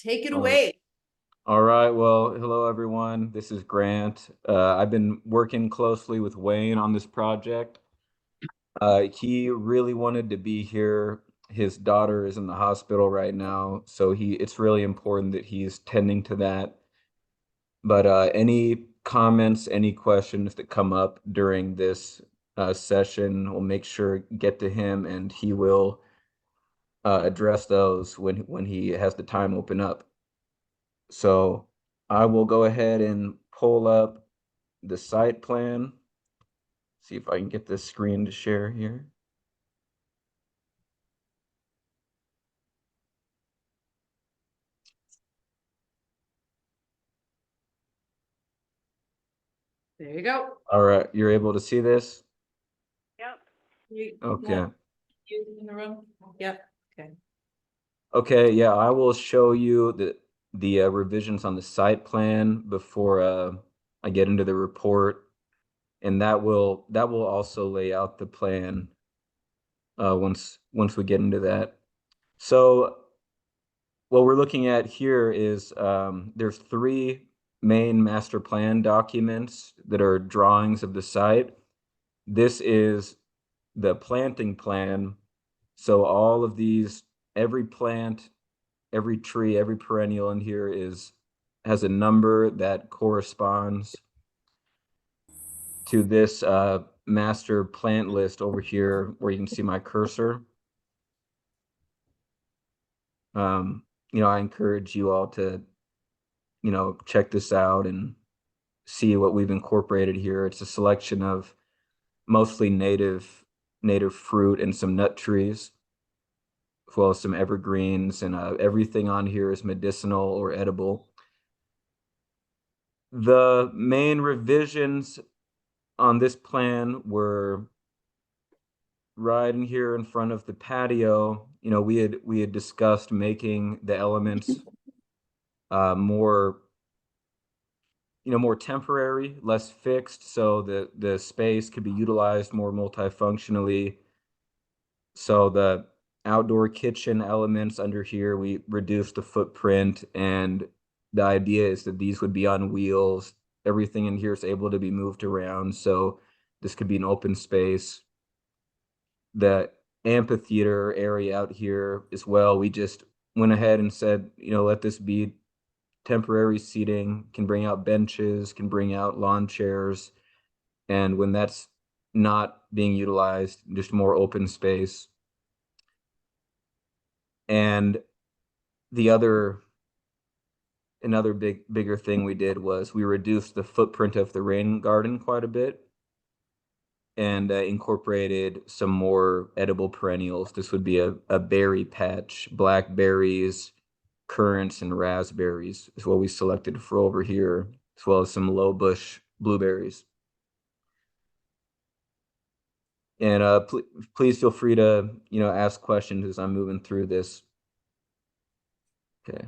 Take it All right. away. All right. Well, hello everyone. This is Grant. I've been working closely with Wayne on this project. He really wanted to be here. His daughter is in the hospital right now, so it's really important that he's tending to that. But any comments, any questions that come up during this session, we'll make sure get to him, and he will address those when he has the time open up. So I will go ahead and pull up the site plan. See if I can get this screen to share here. There you go. All right, you're able to see this? Yep. Okay. You in the room? Yep. Okay. Okay, yeah, I will show you the revisions on the site plan before I get into the report, and that will also lay out the plan once we get into that. So what we're looking at here is there's three main master plan documents that are drawings of the site. This is the planting plan. So all of these, every plant, every tree, every perennial in here has a number that corresponds to this master plant list over here where you can see my cursor. I encourage you all to check this out and see what we've incorporated here. It's a selection of mostly native fruit and some nut trees, as well as some evergreens, and everything on here is medicinal or edible. The main revisions on this plan were right in here in front of the patio. We had discussed making the elements more more temporary, less fixed, so the space could be utilized more multifunctionally. So the outdoor kitchen elements under here, we reduced the footprint, and the idea is that these would be on wheels. Everything in here is able to be moved around, so this could be an open space. The amphitheater area out here as well, we just went ahead and said, let this be temporary seating, can bring out benches, can bring out lawn chairs. And when that's not being utilized, just more open space. And the another bigger thing we did was we reduced the footprint of the rain garden quite a bit and incorporated some more edible perennials. This would be a berry patch, blackberries, currants, and raspberries is what we selected for over here, as well as some low bush blueberries. And please feel free to ask questions as I'm moving through this. Okay.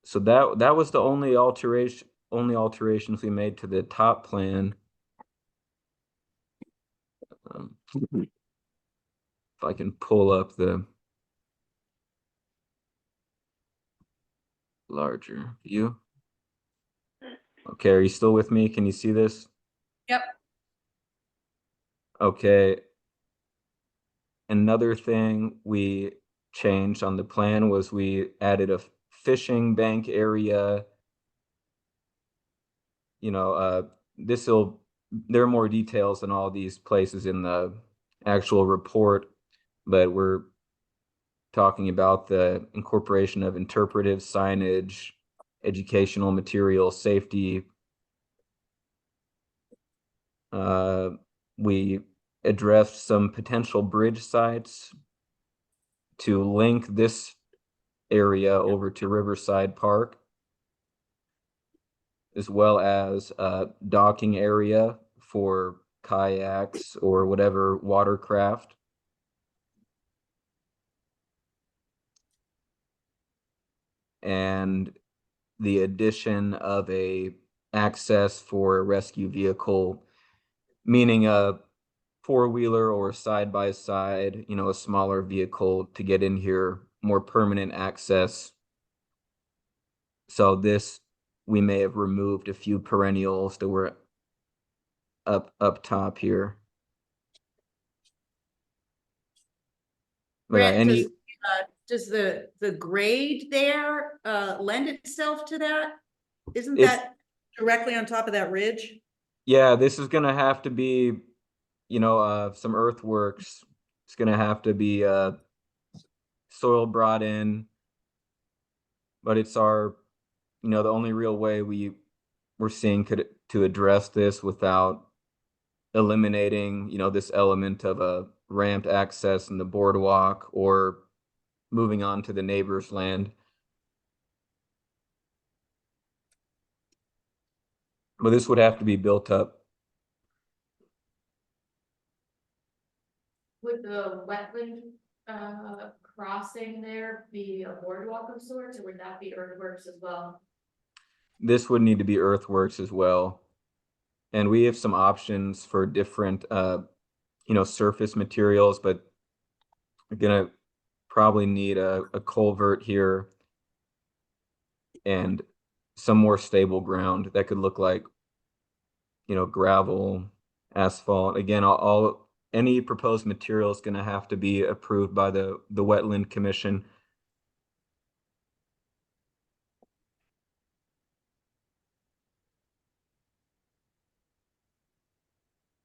So that was the only alterations we made to the top plan. If I can pull up the larger view. Okay, are you still with me? Can you see this? Yep. Okay. Another thing we changed on the plan was we added a fishing bank area. There are more details than all these places in the actual report, but we're talking about the incorporation of interpretive signage, educational material, safety. We addressed some potential bridge sites to link this area over to Riverside Park, as well as a docking area for kayaks or whatever watercraft. And the addition of a access for a rescue vehicle, meaning a four-wheeler or side-by-side, a smaller vehicle to get in here, more permanent access So this, we may have removed a few perennials that were up top here. But Grant, any, does the grade there, lend itself to that? Isn't it's, that directly on top of that ridge? yeah, this is gonna have to be, some earthworks. It's gonna have to be soil brought in. But it's our, the only real way we're seeing to address this without eliminating, this element of a ramped access in the boardwalk or moving on to the neighbor's land. But this would have to be built up. Would the wetland crossing there be a boardwalk of sorts, or would that be earthworks as well? This would need to be earthworks as well. And we have some options for different, surface materials, but we're gonna probably need a culvert here and some more stable ground that could look like, gravel, asphalt. Again, any proposed material is going to have to be approved by the Wetland Commission.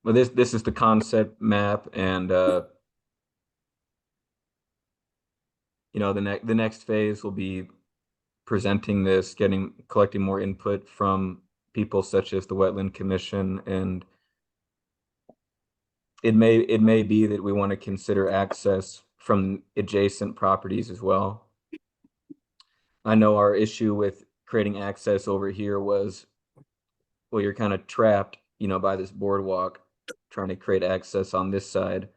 Well, this is the concept map, and the next phase will be presenting this, collecting more input from people such as the Wetland Commission, and it may be that we want to consider access from adjacent properties as well. I know our issue with creating access over here was, well, you're kind of trapped, by this boardwalk, trying to create access on this side.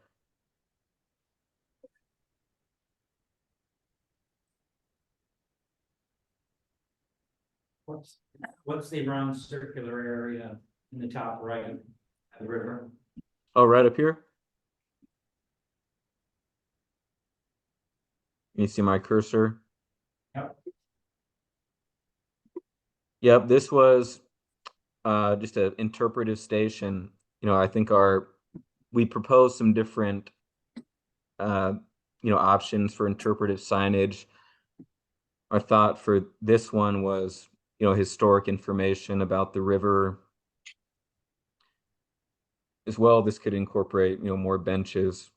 What's the round circular area in the top right of the river? Oh, right up here? You see my cursor? Yep. Yep, this was just an interpretive station. I think we proposed some different options for interpretive signage. Our thought for this one was, historic information about the river. As well, this could incorporate, more benches.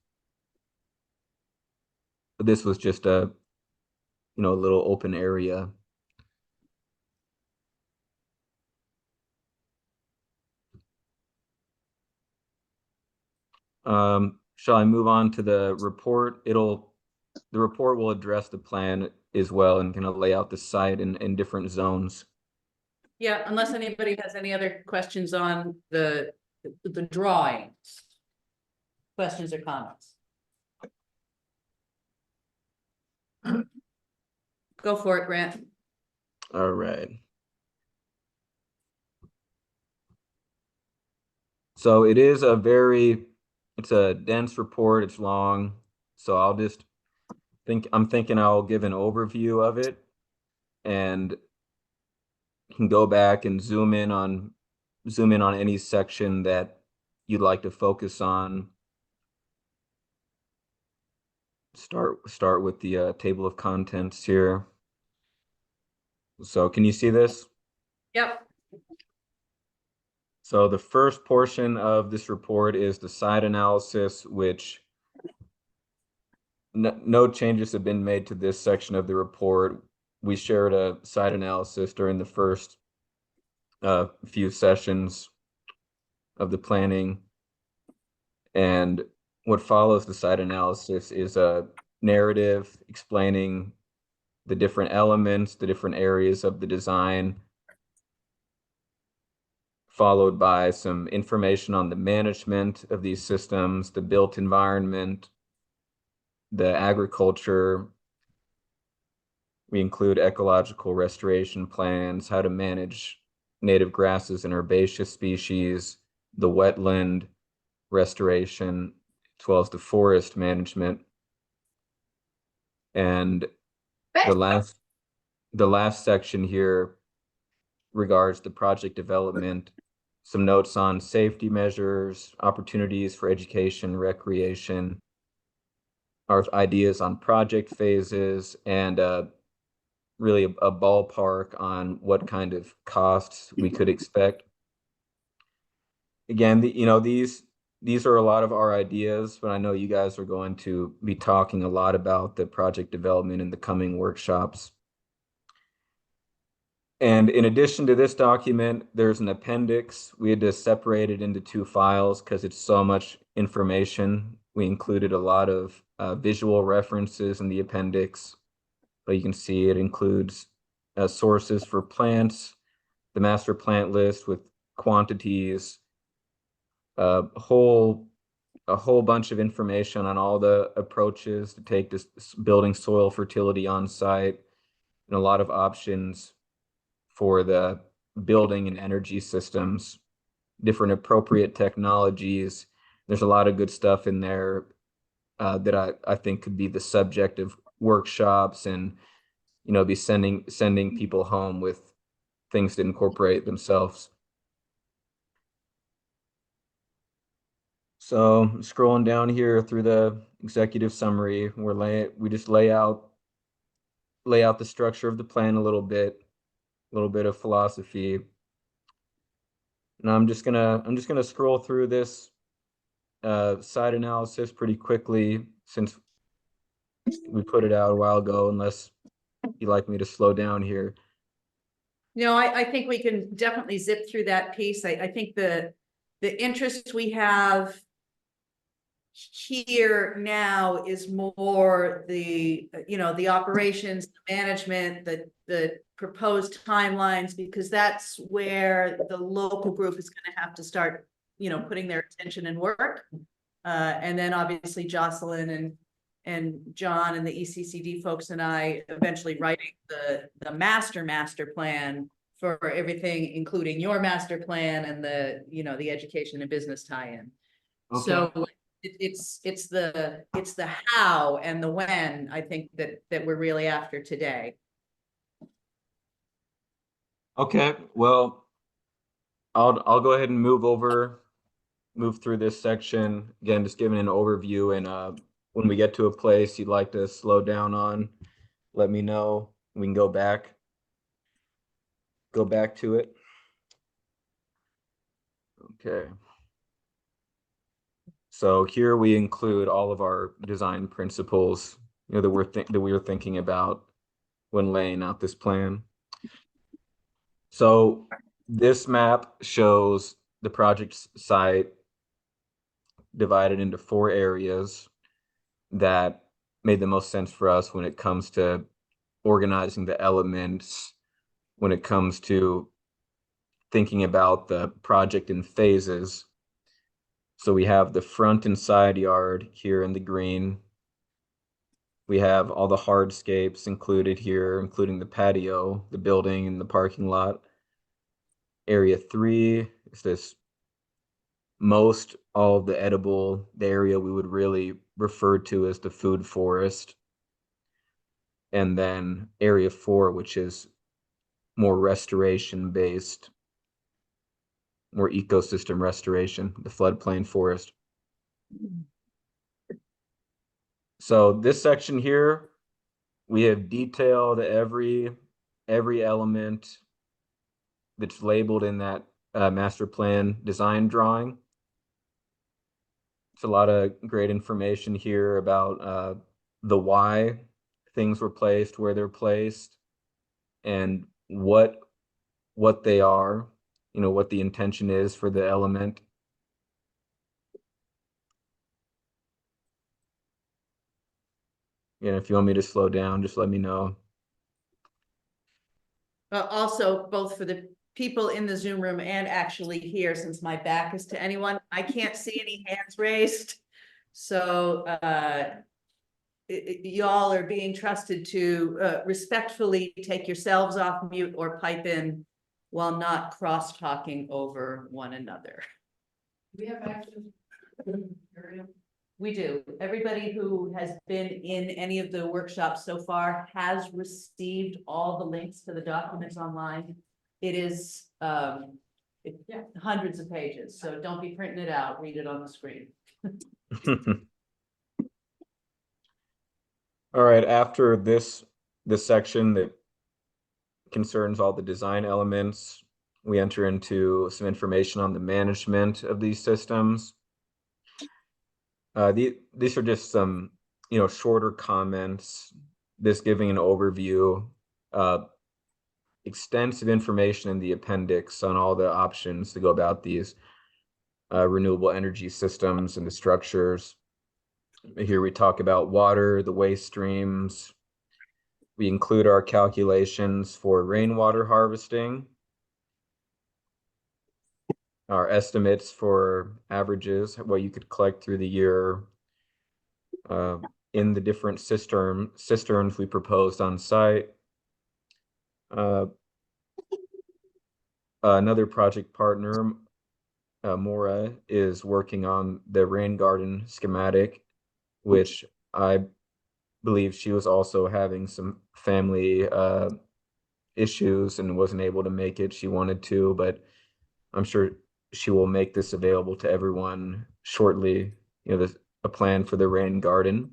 But this was just a little open area. Shall I move on to the report? The report will address the plan as well and kind of lay out the site in different zones. Yeah, unless anybody has any other questions on the drawings. Questions or comments? Go for it, Grant. All right. So it's a dense report, it's long. So I'm thinking I'll give an overview of it and can go back and zoom in on any section that you'd like to focus on. Start with the table of contents here. So can you see this? Yep. So the first portion of this report is the site analysis, which no changes have been made to this section of the report. We shared a site analysis during the first few sessions of the planning. And what follows the site analysis is a narrative explaining the different elements, the different areas of the design, followed by some information on the management of these systems, the built environment, the agriculture. We include ecological restoration plans, how to manage native grasses and herbaceous species, the wetland restoration, as well as the forest management. And the last the last section here regards the project development, some notes on safety measures, opportunities for education, recreation, our ideas on project phases, and really a ballpark on what kind of costs we could expect. Again, these are a lot of our ideas, but I know you guys are going to be talking a lot about the project development in the coming workshops. And in addition to this document, there's an appendix. We had to separate it into two files because it's so much information. We included a lot of visual references in the appendix, but you can see it includes sources for plants, the master plant list with quantities, a whole bunch of information on all the approaches to take this building soil fertility on site, and a lot of options for the building and energy systems, different appropriate technologies. There's a lot of good stuff in there that I think could be the subject of workshops, and be sending people home with things to incorporate themselves. So scrolling down here through the executive summary, we just lay out the structure of the plan a little bit of philosophy. And I'm just gonna scroll through this site analysis pretty quickly since we put it out a while ago, unless you'd like me to slow down here. No, I think we can definitely zip through that piece. I think the interest we have here now is more the, the operations, management, the proposed timelines, because that's where the local group is going to have to start, putting their attention and work. And then obviously Jocelyn and John and the ECCD folks and I eventually writing the master plan for everything, including your master plan and the education and business tie-in. Okay. So it's the how and the when, I think, that we're really after today. Okay, well, I'll go ahead and move through this section again, just giving an overview, and when we get to a place you'd like to slow down on, let me know. We can go back to it. Okay. So here we include all of our design principles, that we were thinking about when laying out this plan. So this map shows the project site divided into 4 areas that made the most sense for us when it comes to organizing the elements, when it comes to thinking about the project in phases. So we have the front and side yard here in the green. We have all the hardscapes included here, including the patio, the building, and the parking lot. Area 3 is this all of the edible, the area we would really refer to as the food forest. And then area 4, which is more restoration based, more ecosystem restoration, the floodplain forest. So this section here, we have detailed every element that's labeled in that master plan design drawing. It's a lot of great information here about the why things were placed where they're placed, and what they are, what the intention is for the element. And if you want me to slow down, just let me know. Also, both for the people in the Zoom room and actually here, since my back is to anyone, I can't see any hands raised. So y'all are being trusted to respectfully take yourselves off mute or pipe in while not cross-talking over one another. We have access. We do. Everybody who has been in any of the workshops so far has received all the links to the documents online. It is, hundreds of pages, so don't be printing it out, read it on the screen. All right, after this section that concerns all the design elements, we enter into some information on the management of these systems. These are just some, shorter comments, this giving an overview, extensive information in the appendix on all the options to go about these renewable energy systems and the structures. Here we talk about water, the waste streams. We include our calculations for rainwater harvesting, our estimates for averages, what you could collect through the year, in the different cisterns we proposed on site. Another project partner, Mora, is working on the rain garden schematic, which I believe she was also having some family issues and wasn't able to make it. She wanted to, but I'm sure she will make this available to everyone shortly. A plan for the rain garden.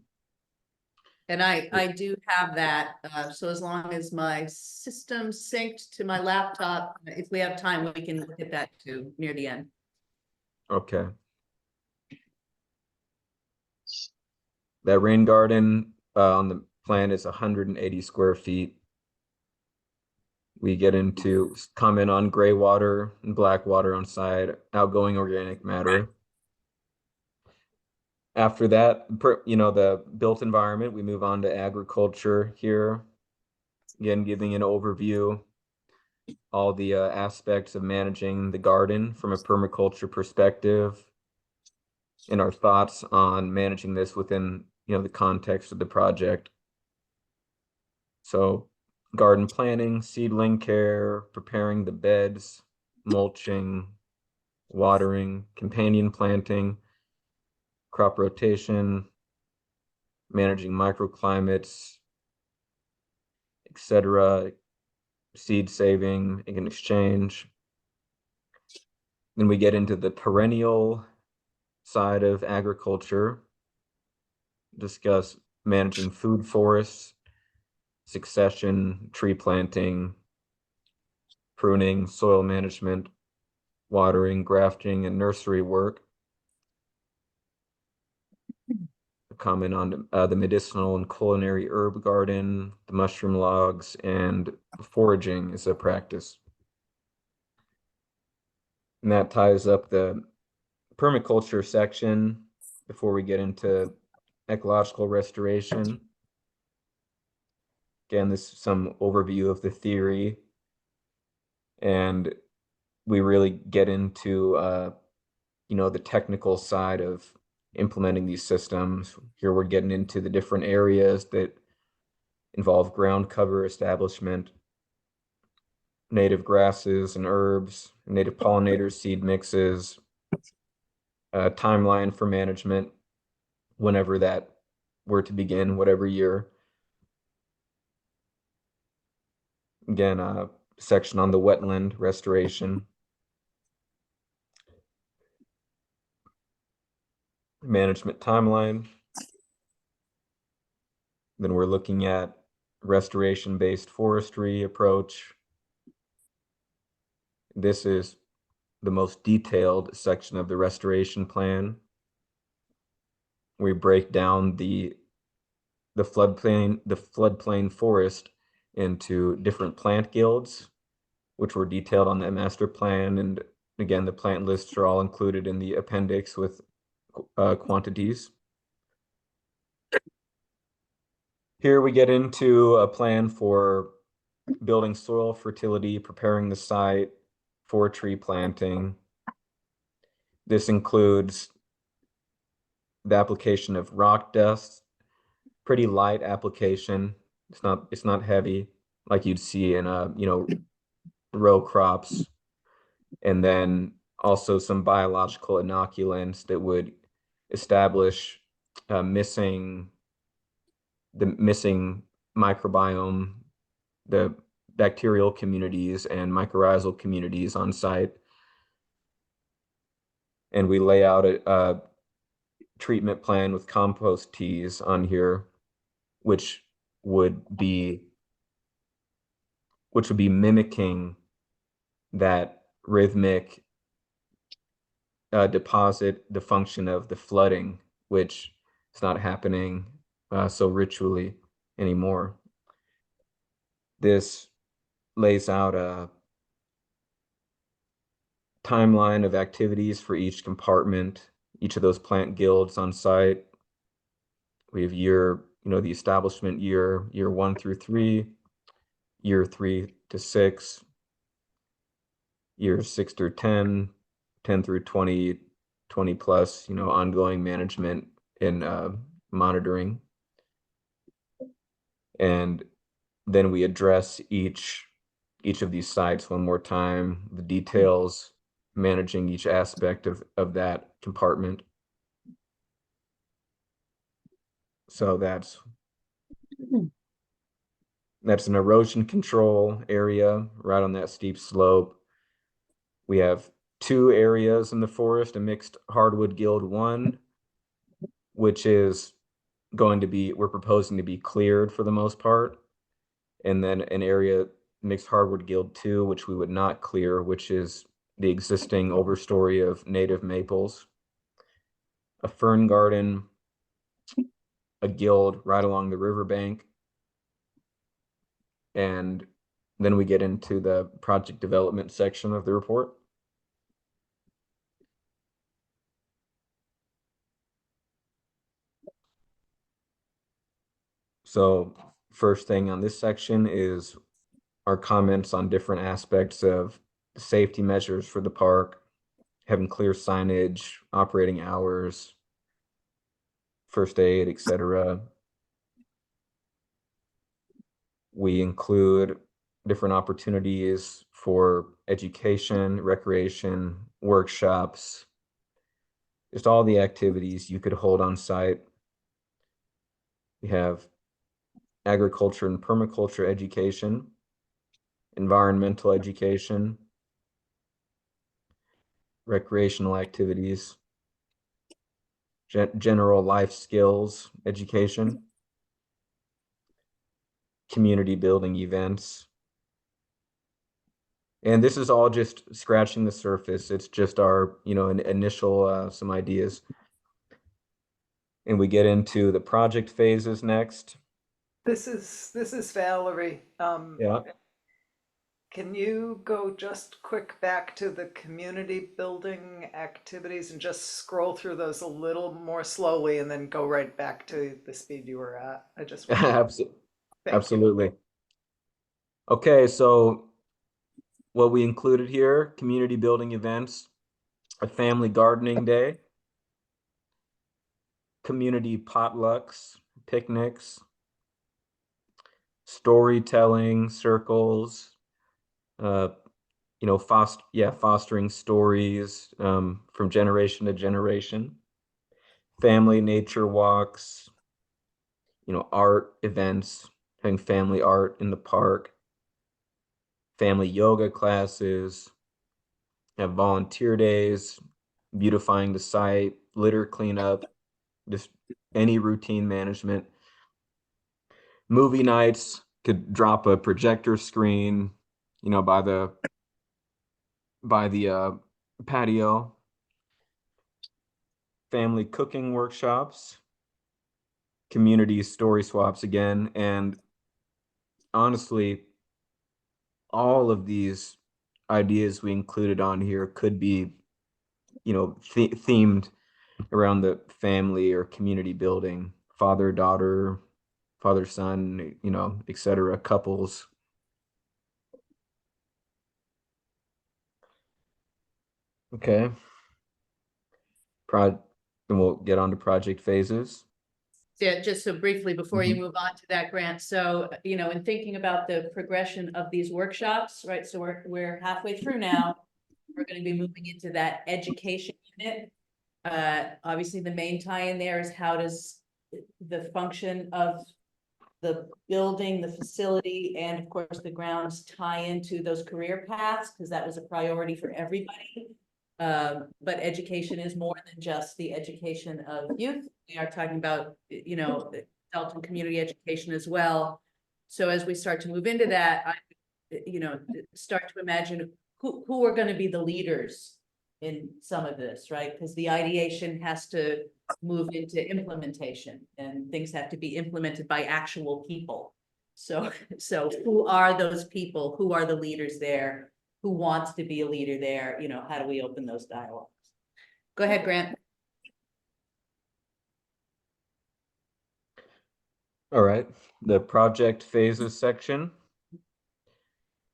And I do have that, so as long as my system's synced to my laptop, if we have time, we can look at that too, near the end. Okay. That rain garden on the plan is 180 square feet. We get into comment on gray water and black water on site, outgoing organic matter. After that, the built environment, we move on to agriculture here. Again, giving an overview, all the aspects of managing the garden from a permaculture perspective, and our thoughts on managing this within, the context of the project. So garden planning, seedling care, preparing the beds, mulching, watering, companion planting, crop rotation, managing microclimates, etc., seed saving and exchange. Then we get into the perennial side of agriculture, discuss managing food forests, succession, tree planting, pruning, soil management, watering, grafting, and nursery work. Comment on the medicinal and culinary herb garden, the mushroom logs, and foraging is a practice. And that ties up the permaculture section before we get into ecological restoration. Again, this is some overview of the theory, and we really get into the technical side of implementing these systems. Here we're getting into the different areas that involve ground cover establishment, native grasses and herbs, native pollinators, seed mixes, timeline for management, whenever that were to begin, whatever year. Again, a section on the wetland restoration. Management timeline. Then we're looking at restoration-based forestry approach. This is the most detailed section of the restoration plan. We break down the floodplain forest into different plant guilds, which were detailed on the master plan. And again, the plant lists are all included in the appendix with quantities. Here we get into a plan for building soil fertility, preparing the site for tree planting. This includes the application of rock dust, pretty light application. It's not heavy like you'd see in row crops. And then also some biological inoculants that would establish missing microbiome, the bacterial communities and mycorrhizal communities on site. And we lay out a treatment plan with compost teas on here, which would be mimicking that rhythmic deposit, the function of the flooding, which is not happening so ritually anymore. This lays out a timeline of activities for each compartment, each of those plant guilds on site. We have the establishment year 1 through 3, year 3 to 6, years 6 through 10, 10 through 20, 20 plus, ongoing management and monitoring. And then we address each of these sites one more time, the details, managing each aspect of that compartment. So that's an erosion control area right on that steep slope. We have 2 areas in the forest, a mixed hardwood guild 1, which is we're proposing to be cleared for the most part. And then an area mixed hardwood guild 2, which we would not clear, which is the existing overstory of native maples. A fern garden, a guild right along the riverbank. And then we get into the project development section of the report. So first thing on this section is our comments on different aspects of the safety measures for the park, having clear signage, operating hours, first aid, etc. We include different opportunities for education, recreation, workshops, just all the activities you could hold on site. We have agriculture and permaculture education, environmental education, recreational activities, general life skills education, community building events. And this is all just scratching the surface. It's just our, initial some ideas. And we get into the project phases next. This is Valerie. Yeah. Can you go just quick back to the community building activities and just scroll through those a little more slowly and then go right back to the speed you were at? I just want Thank you. Absolutely. Okay, so what we included here, community building events, a family gardening day, community potlucks, picnics, storytelling circles, fostering stories from generation to generation, family nature walks, art events, having family art in the park, family yoga classes, have volunteer days, beautifying the site, litter cleanup, just any routine management. Movie nights, could drop a projector screen, by the patio. Family cooking workshops, community story swaps again, and honestly, all of these ideas we included on here could be, themed around the family or community building, father, daughter, father, son, etc., couples. Okay. Then we'll get on to project phases. Yeah, just so briefly before you move on to that, Grant. So, in thinking about the progression of these workshops, right? So we're halfway through now. We're going to be moving into that education unit. Obviously, the main tie-in there is how does the function of the building, the facility, and of course, the grounds tie into those career paths, because that was a priority for everybody. But education is more than just the education of youth. We are talking about, you know, adult and community education as well. So as we start to move into that, you know, start to imagine who are gonna be the leaders in some of this, right? Because the ideation has to move into implementation, and things have to be implemented by actual people. So who are those people? Who are the leaders there? Who wants to be a leader there? You know, how do we open those dialogues? Go ahead, Grant. All right, the project phases section.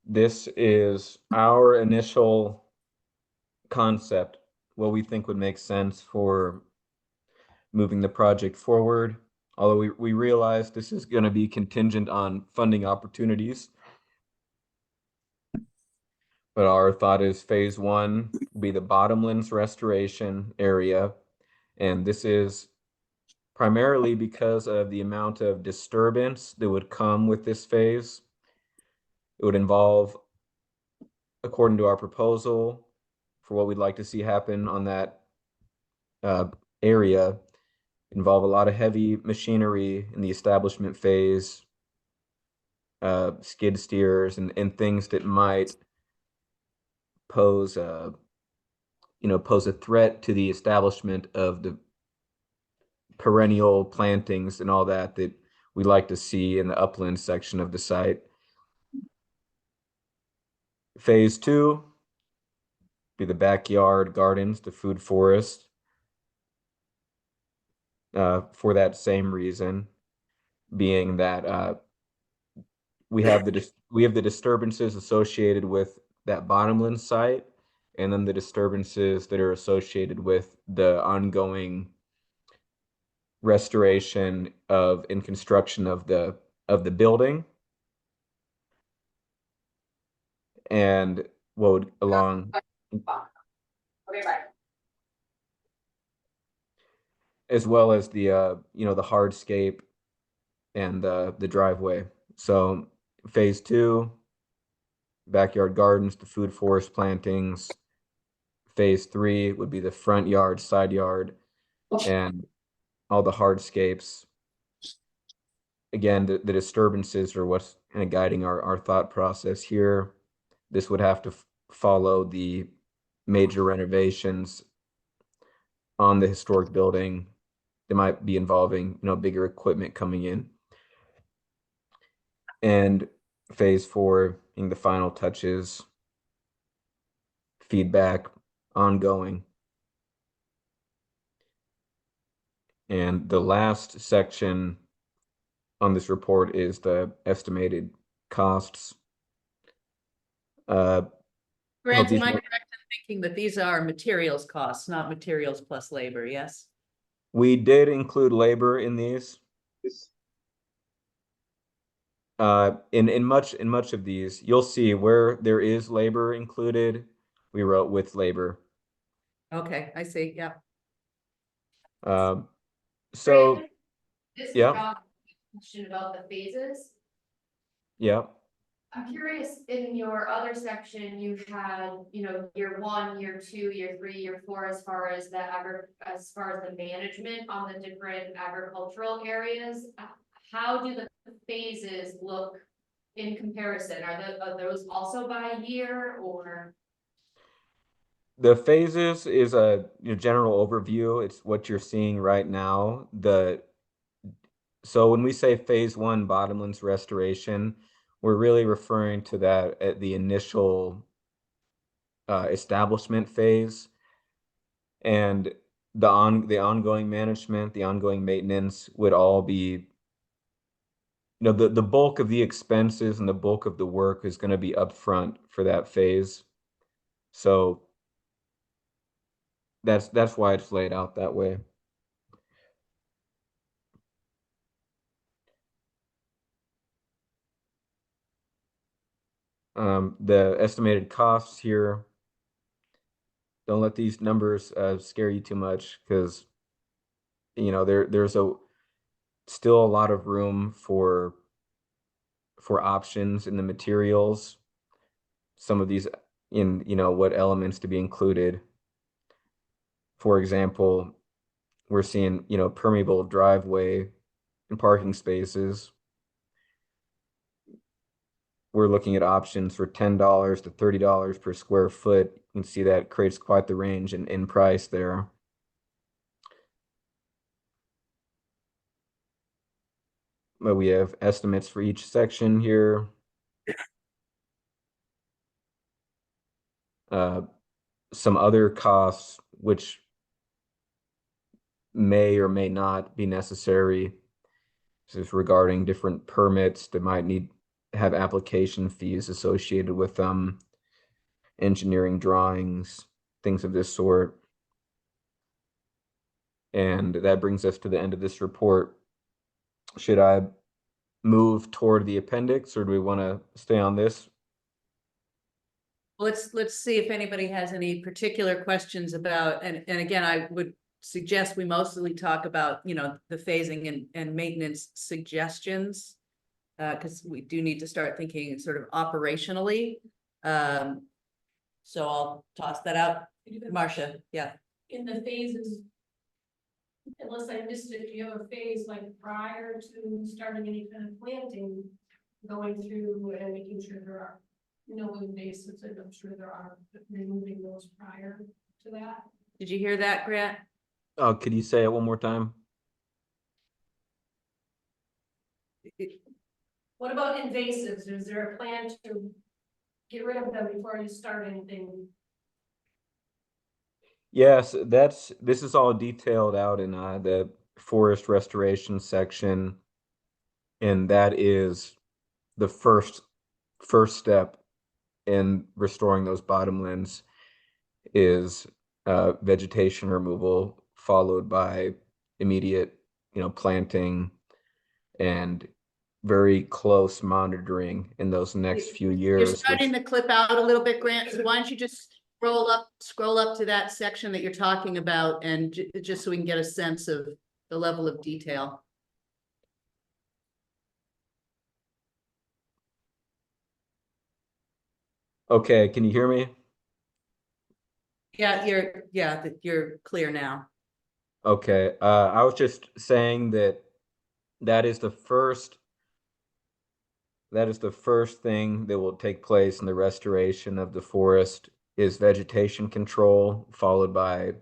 This is our initial concept, what we think would make sense for moving the project forward. Although we realize this is going to be contingent on funding opportunities. But our thought is phase one will be the bottomlands restoration area. And this is primarily because of the amount of disturbance that would come with this phase. It would involve, according to our proposal, for what we'd like to see happen on that area, involve a lot of heavy machinery in the establishment phase, skid steers and things that might pose pose a threat to the establishment of the perennial plantings and all that we like to see in the upland section of the site. Phase two be the backyard gardens, the food forest, for that same reason, being that we have the disturbances associated with that bottomland site, and then the disturbances that are associated with the ongoing restoration of and construction of the building, and what would along Okay, bye. as well as the the hardscape and the driveway. So phase two, backyard gardens, the food forest plantings. Phase three would be the front yard, side yard, and all the hardscapes. Again, the disturbances are what's kind of guiding our thought process here. This would have to follow the major renovations on the historic building. That might be involving, bigger equipment coming in. And phase four being the final touches, feedback, ongoing. And the last section on this report is the estimated costs. Grant, these am I might- correct in thinking that these are materials costs, not materials plus labor, yes? We did include labor in these. In much of these, you'll see where there is labor included, we wrote with labor. Okay, I see, yeah. So Brandon, This is yeah. Rob. Question about the phases. yeah, I'm curious, in your other section, you had, year one, year two, year three, year four, as far as the management on the different agricultural areas. How do the phases look in comparison? Are those also by year or? the phases is a general overview. It's what you're seeing right now. So when we say phase one, bottomlands restoration, we're really referring to that at the initial establishment phase, and the ongoing management, the ongoing maintenance would all be, the bulk of the expenses and the bulk of the work is going to be upfront for that phase. So that's why it's laid out that way. The estimated costs here don't let these numbers scare you too much, because there's still a lot of room for options in the materials. Some of these in what elements to be included. For example, we're seeing permeable driveway and parking spaces. We're looking at options for $10 to $30 per square foot. You can see that creates quite the range in price there. But we have estimates for each section here. Some other costs which may or may not be necessary. This is regarding different permits that might need to have application fees associated with them, engineering drawings, things of this sort. And that brings us to the end of this report. Should I move toward the appendix, or do we want to stay on this? Let's see if anybody has any particular questions about, and again, I would suggest we mostly talk about, the phasing and maintenance suggestions. Because we do need to start thinking sort of operationally. So I'll toss that out. Marcia, yeah. In the phases, unless I missed it, do you have a phase like prior to starting any kind of planting, going through and making sure there are no invasives, and I'm sure there are, but removing those prior to that? Did you hear that, Grant? Oh, could you say it one more time? What about invasives? Is there a plan to get rid of them before you start anything? Yes, this is all detailed out in the forest restoration section, and that is the first step in restoring those bottomlands is vegetation removal, followed by immediate planting and very close monitoring in those next few You're years. starting to clip out a little bit, Grant, so why don't you just scroll up to that section that you're talking about, and just so we can get a sense of the level of detail. Okay, can you hear me? Yeah, you're clear now. Okay, I was just saying that is the first thing that will take place in the restoration of the forest is vegetation control, followed by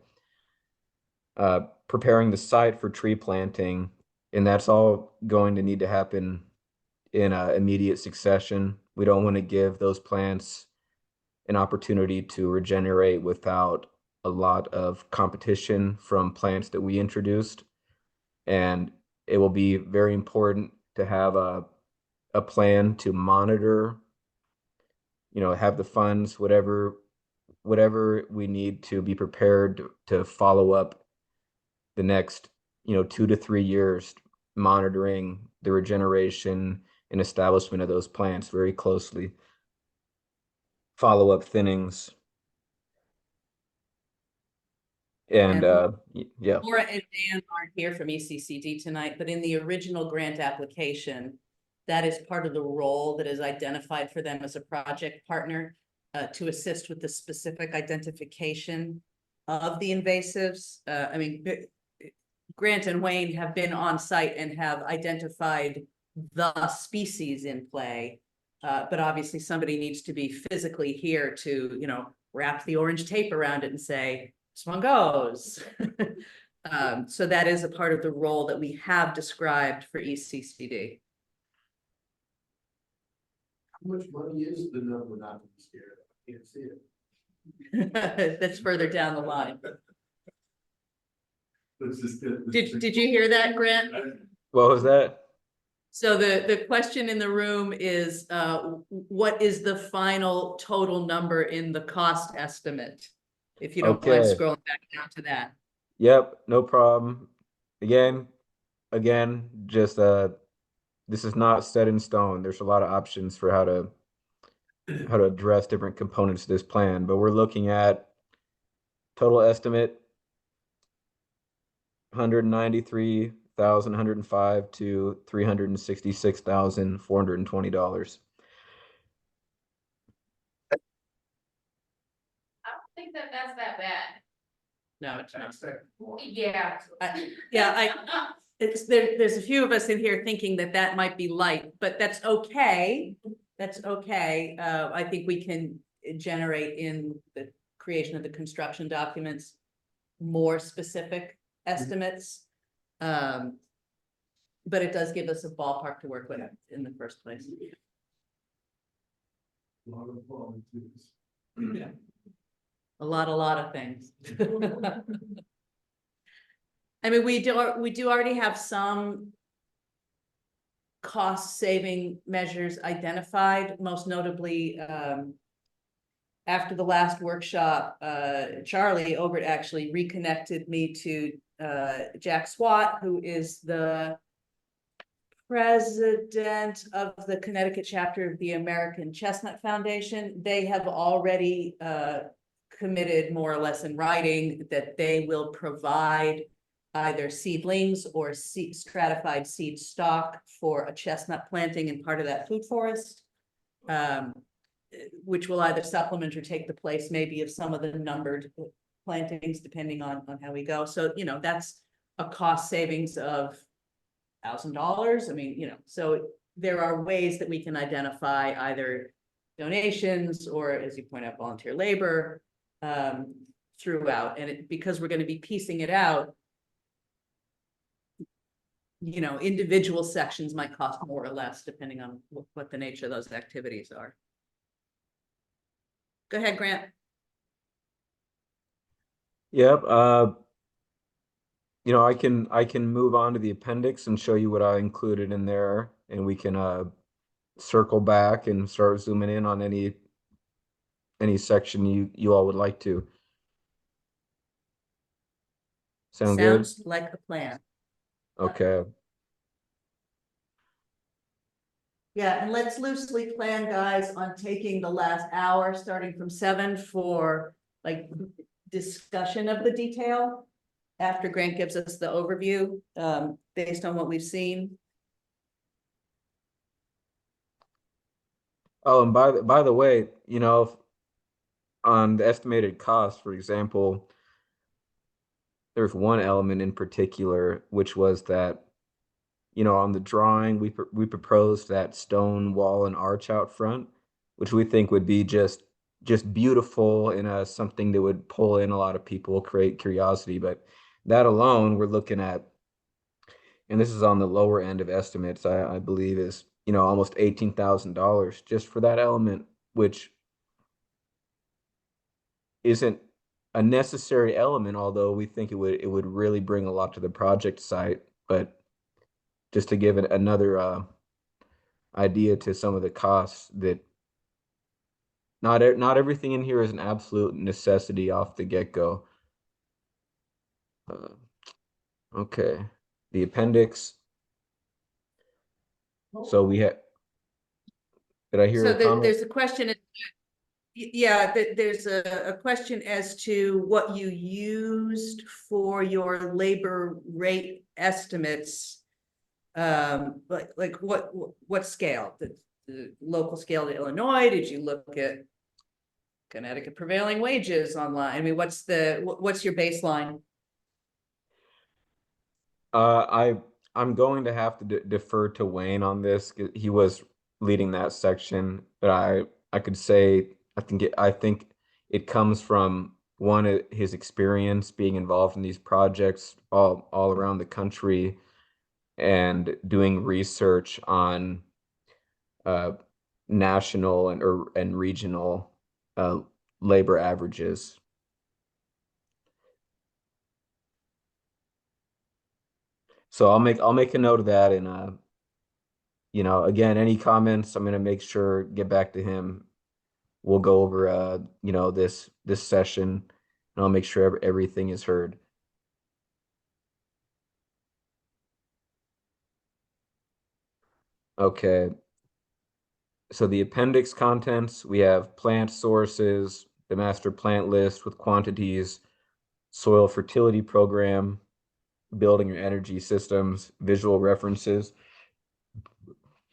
preparing the site for tree planting, and that's all going to need to happen in immediate succession. We don't want to give those plants an opportunity to regenerate without a lot of competition from plants that we introduced. And it will be very important to have a plan to monitor, have the funds, whatever we need to be prepared to follow up the next 2 to 3 years, monitoring the regeneration and establishment of those plants very closely. Follow up thinnings. And yeah. Laura and Dan aren't here from ECCD tonight, but in the original grant application, that is part of the role that is identified for them as a project partner, to assist with the specific identification of the invasives. I mean, Grant and Wayne have been on site and have identified the species in play. But obviously somebody needs to be physically here to, wrap the orange tape around it and say, this one goes. So that is a part of the role that we have described for ECCD. How much money is the number not to be scared of? I can't see it. That's further down the line. Let's just get. Did you hear that, Grant? What was that? So the question in the room is, what is the final total number in the cost estimate? If you don't mind Okay. scrolling back down to that. Yep, no problem. Again, just this is not set in stone. There's a lot of options for how to address different components of this plan, but we're looking at Total estimate, 193,105 to $366,420. I don't think that that's that bad. No, it's not. Yeah. There's a few of us in here thinking that that might be light, but that's okay. That's okay. I think we can generate in the creation of the construction documents more specific estimates. But it does give us a ballpark to work with in the first place. Lot of volunteers. A lot of things. I mean, we do already have some cost saving measures identified, most notably, after the last workshop, Charlie Obert actually reconnected me to, Jack Swat, who is the president of the Connecticut chapter of the American Chestnut Foundation. They have already, committed more or less in writing that they will provide either seedlings or stratified seed stock for a chestnut planting in part of that food forest. Which will either supplement or take the place maybe of some of the numbered plantings, depending on how we go. So, you know, that's a cost savings of $1,000. I mean, you know, so there are ways that we can identify either donations or, as you point out, volunteer labor throughout. And because we're going to be piecing it out, you know, individual sections might cost more or less depending on what the nature of those activities are. Go ahead, Grant. Yep, you know, I can move on to the appendix and show you what I included in there, and we can circle back and start zooming in on any section you all would like to. Sound good? Sounds like a plan. Okay. Yeah, and let's loosely plan, guys, on taking the last hour, starting from 7 for like discussion of the detail. After Grant gives us the overview, based on what we've seen. Oh, and by the way, you know, on the estimated cost, for example, there's one element in particular, which was that, you know, on the drawing, we proposed that stone wall and arch out front, which we think would be just beautiful and something that would pull in a lot of people, create curiosity. But that alone, we're looking at, and this is on the lower end of estimates, I believe, is, you know, almost $18,000 just for that element, which isn't a necessary element, although we think it would really bring a lot to the project site. But just to give it another idea to some of the costs, that not everything in here is an absolute necessity off the get-go. Okay, the appendix. So we had. Did I hear So a comment? there's a question. Yeah, there's a question as to what you used for your labor rate estimates. Like what scale? The local scale to Illinois? Did you look at Connecticut prevailing wages online? I mean, what's your baseline? I'm going to have to defer to Wayne on this. 'Cause he was leading that section, but I could say I think it comes from one of his experience being involved in these projects all around the country and doing research on national and regional labor averages. So I'll make a note of that, and you know, again, any comments, I'm gonna make sure get back to him. We'll go over you know, this session, and I'll make sure everything is heard. Okay. So the appendix contents, we have plant sources, the master plant list with quantities, soil fertility program, building your energy systems, visual references.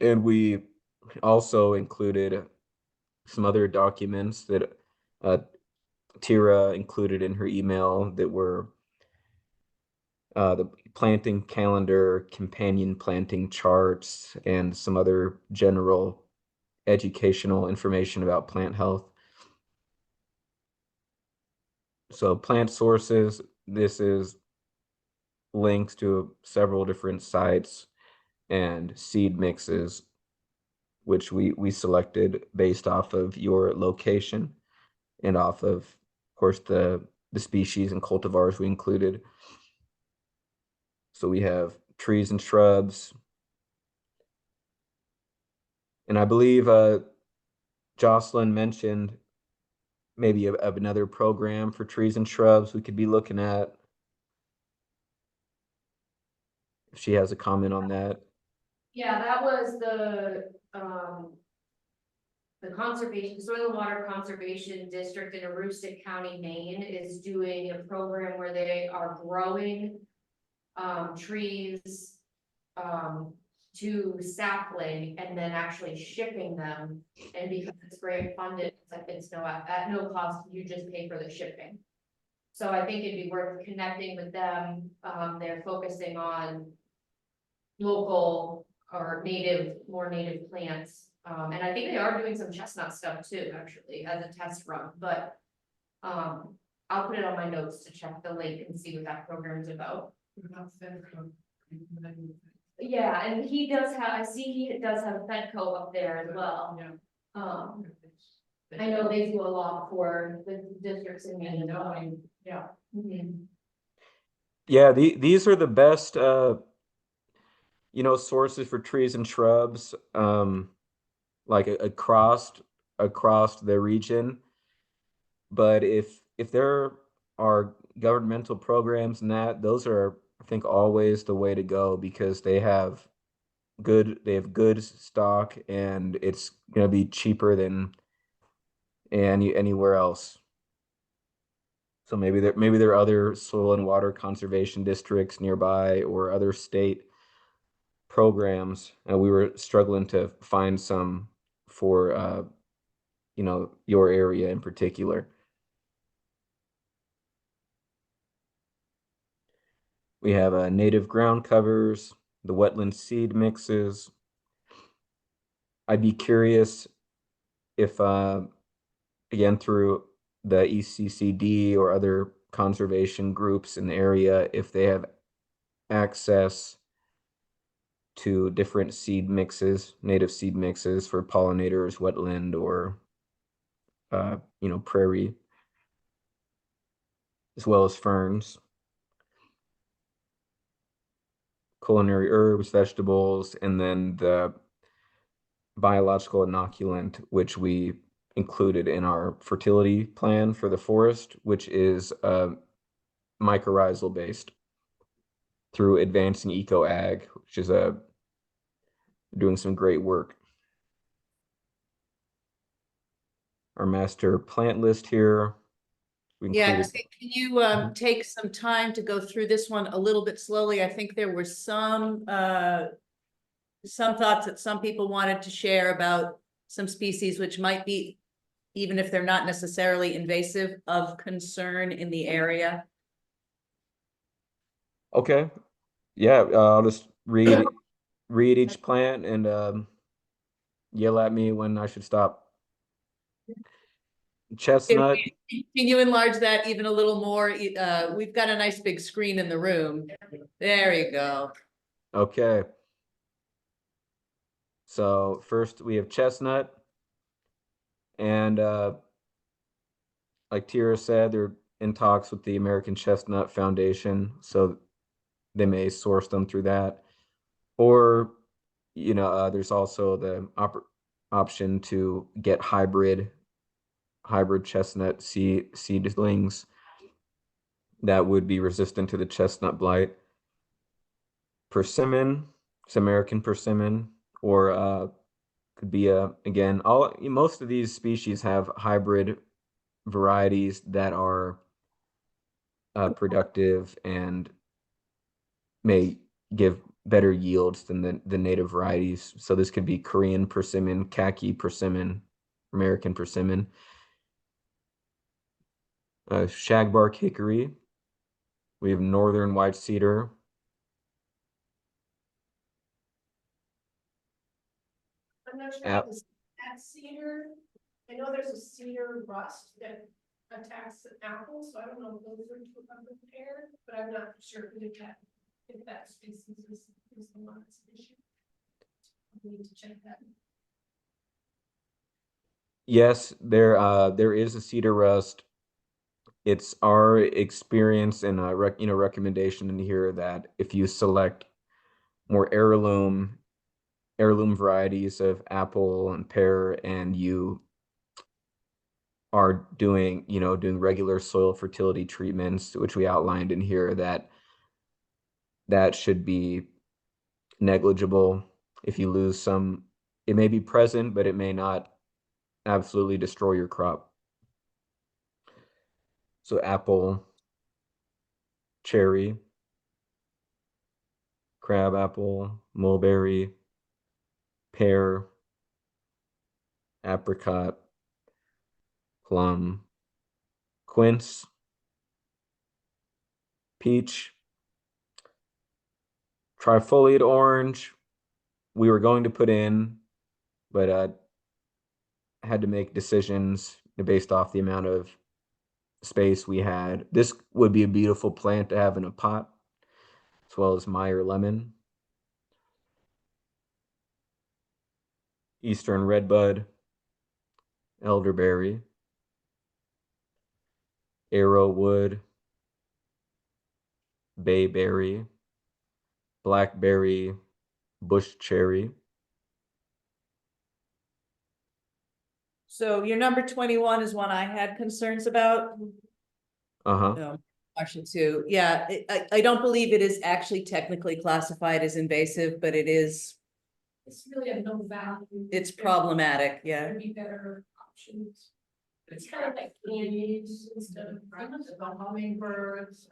And we also included some other documents that Tira included in her email that were the planting calendar, companion planting charts, and some other general educational information about plant health. So plant sources, this is links to several different sites and seed mixes, which we selected based off of your location and off of course, the species and cultivars we included. So we have trees and shrubs. And I believe Jocelyn mentioned maybe of another program for trees and shrubs we could be looking at. If she has a comment on that. Yeah, that was the conservation, Soil and Water Conservation District in Aroostook County, Maine is doing a program where they are growing trees to sapling and then actually shipping them. And because it's grant funded, it's at no cost, you just pay for the shipping. So I think it'd be worth connecting with them. They're focusing on local or more native plants. And I think they are doing some chestnut stuff too, actually, as a test run, but I'll put it on my notes to check the link and see what that program is about. Yeah, and he does have, I see he does have Fedco up there as well. I know they do a lot for the districts in Maine. Yeah. Mhm. Yeah, these are the best sources for trees and shrubs, like across the region. But if there are governmental programs and those are, I think, always the way to go because they have good stock and it's gonna be cheaper than anywhere else. So maybe there are other soil and water conservation districts nearby or other state programs. We were struggling to find some for your area in particular. We have native ground covers, the wetland seed mixes. I'd be curious if, again, through the ECCD or other conservation groups in the area, if they have access to different seed mixes, native seed mixes for pollinators, wetland, or prairie, as well as ferns. Culinary herbs, vegetables, and then the biological inoculant, which we included in our fertility plan for the forest, which is mycorrhizal based through Advancing Eco Ag, which is doing some great work. Our master plant list here. We Yeah, included, can you take some time to go through this one a little bit slowly? I think there were some thoughts that some people wanted to share about some species which might be, even if they're not necessarily invasive, of concern in the area. okay. Yeah, I'll just read each plant and yell at me when I should stop. Chestnut. Can you enlarge that even a little more? We've got a nice big screen in the room. There you go. Okay. So first we have chestnut, and like Tira said, they're in talks with the American Chestnut Foundation, so they may source them through that. Or, there's also the option to get hybrid chestnut seedlings that would be resistant to the chestnut blight. Persimmon, it's American persimmon, or could be again, most of these species have hybrid varieties that are productive and may give better yields than the native varieties. So this could be Korean persimmon, khaki persimmon, American persimmon, shagbark hickory. We have northern white cedar. I'm not sure App- about this, that cedar, I know there's a cedar rust that attacks the apple, so I don't know if those are two of the pair, but I'm not sure if that species is the one that's an issue. We need to check that. Yes, there is a cedar rust. It's our experience and recommendation in here that if you select more heirloom varieties of apple and pear, and you are doing regular soil fertility treatments, which we outlined in here, that should be negligible. If you lose some, it may be present, but it may not absolutely destroy your crop. So apple, cherry, crab apple, mulberry, pear, apricot, plum, quince, peach, trifoliate orange. We were going to put in, but had to make decisions based off the amount of space we had. This would be a beautiful plant to have in a pot, as well as Meyer lemon, eastern redbud, elderberry, arrowwood, bayberry, blackberry, bush cherry. So your number 21 is one I had concerns about. Uh-huh. No, Marshall too. Yeah, I don't believe it is actually technically classified as invasive, but it is, It's really of no value. it's problematic, yeah. There'd be better options. It's kind of like candies instead of. Hummingbirds.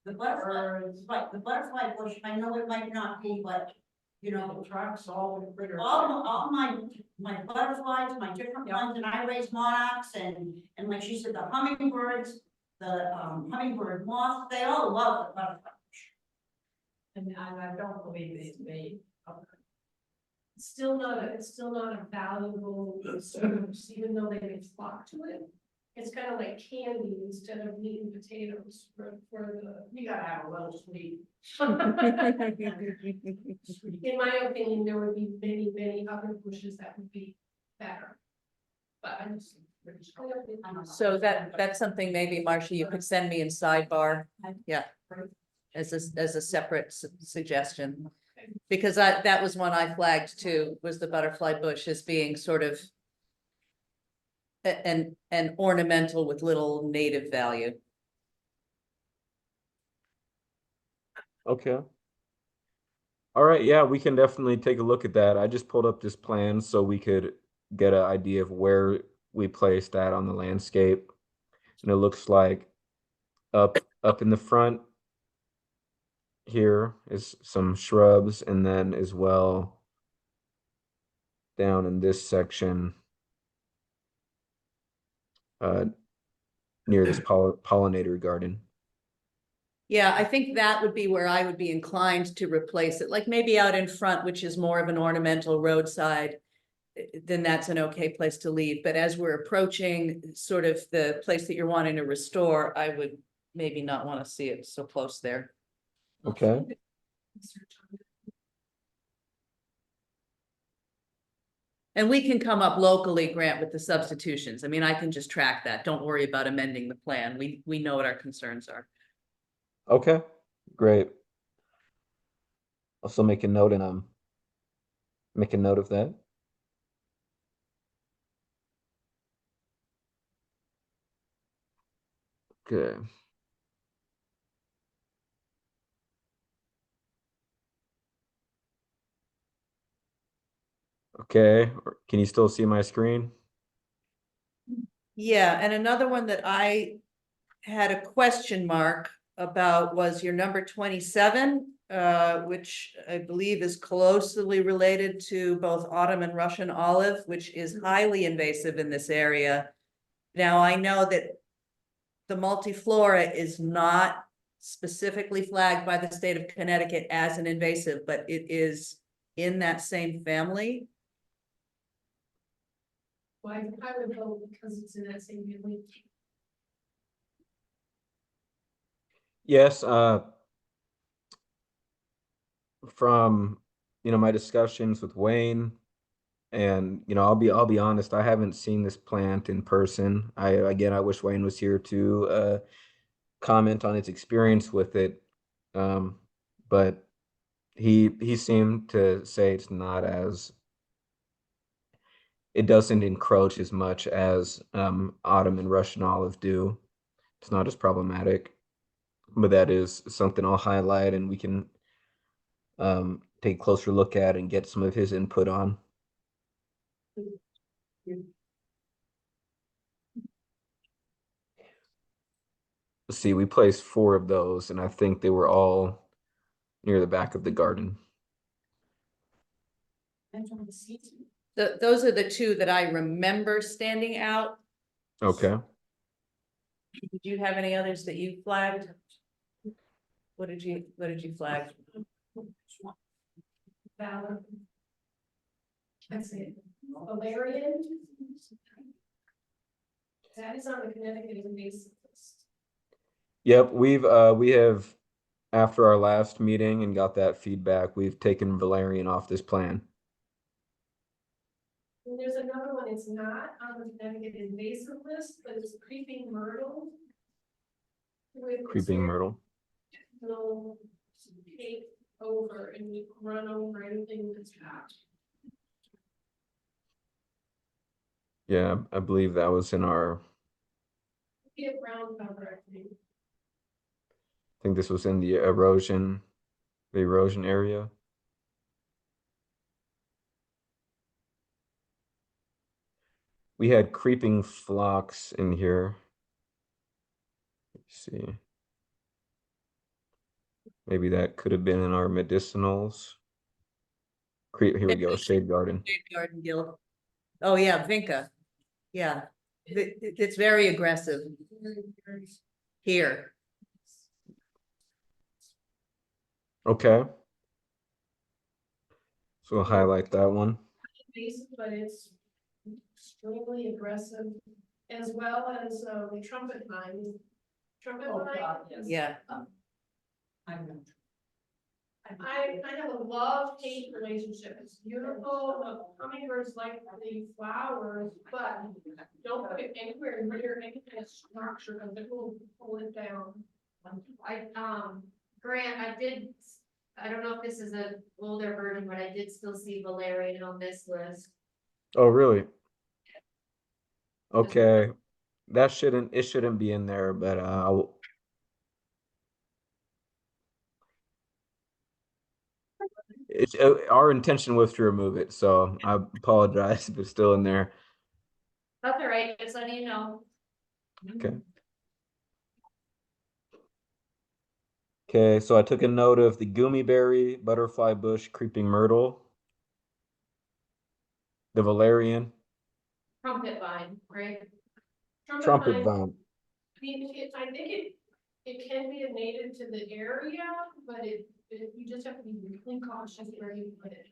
The butterfly, right, the butterfly bush, I know it might not be, but, you know, Tracks all the critters. all my butterflies, my different ones, and I raise monarchs, and like she said, the hummingbirds, the hummingbird moth, they all love the butterfly bush. And I don't believe they. It's still not a valuable source, even though they may flock to it. It's kind of like candy instead of meat and potatoes for the, you gotta have a little sweet. In my opinion, there would be many other bushes that would be better. But I just. So that's something maybe, Marcia, you could send me in sidebar, yeah, as a separate suggestion. Because that was one I flagged too, was the butterfly bush as being sort of an ornamental with little native value. Okay. All right, yeah, we can definitely take a look at that. I just pulled up this plan so we could get an idea of where we placed that on the landscape. And it looks like up in the front here is some shrubs, and then as well down in this section near this pollinator garden. Yeah, I think that would be where I would be inclined to replace it, like maybe out in front, which is more of an ornamental roadside. Then that's an okay place to leave. But as we're approaching sort of the place that you're wanting to restore, I would maybe not want to see it so close there. Okay. And we can come up locally, Grant, with the substitutions. I mean, I can just track that. Don't worry about amending the plan. We know what our concerns are. Okay, great. Also make a note and make a note of that. Okay. Okay, can you still see my screen? Yeah, and another one that I had a question mark about was your number 27, which I believe is closely related to both autumn and Russian olive, which is highly invasive in this area. Now, I know that the multiflora is not specifically flagged by the state of Connecticut as an invasive, but it is in that same family. Well, I would go because it's in that same family. Yes, from, my discussions with Wayne, and, I'll be honest, I haven't seen this plant in person. I wish Wayne was here to, comment on his experience with it. But he seemed to say it doesn't encroach as much as, autumn and Russian olive do. It's not as problematic, but that is something I'll highlight, and we can take a closer look at and get some of his input on. Let's see, we placed 4 of those, and I think they were all near the back of the garden. Those are the 2 that I remember standing out. Okay. Did you have any others that you flagged? What did you flag? Valor. That's it. Valerian. That is on the Connecticut invasive list. Yep, we have, after our last meeting and got that feedback, we've taken valerian off this plan. And there's another one, it's not on the Connecticut invasive list, but it's creeping myrtle. Creeping myrtle. No, take over and you run over anything that's not. Yeah, I believe that was in our, Get ground cover, I think. I think this was in the erosion area. We had creeping phlox in here. Let's see. Maybe that could have been in our medicinals. Here we go, shade garden. Shade Garden Guild. Oh, yeah, Vinca. Yeah, it's very aggressive here. Okay. So we'll highlight that one. Invasive, but it's extremely aggressive, as well as trumpet vine. Trumpet vine. Yeah. I have a love-hate relationship. It's beautiful, the hummingbirds like the flowers, but don't put it anywhere near any kind of structure, because it will pull it down. Grant, I don't know if this is an older version, but I did still see valerian on this list. Oh, really? Okay. It shouldn't be in there, but our intention was to remove it, so I apologize if it's still in there. That's all right, just letting you know. Okay. Okay, so I took a note of the gummy berry, butterfly bush, creeping myrtle, the valerian, Trumpet vine, right? trumpet vine. I think it can be a native to the area, but you just have to be really cautious where you put it.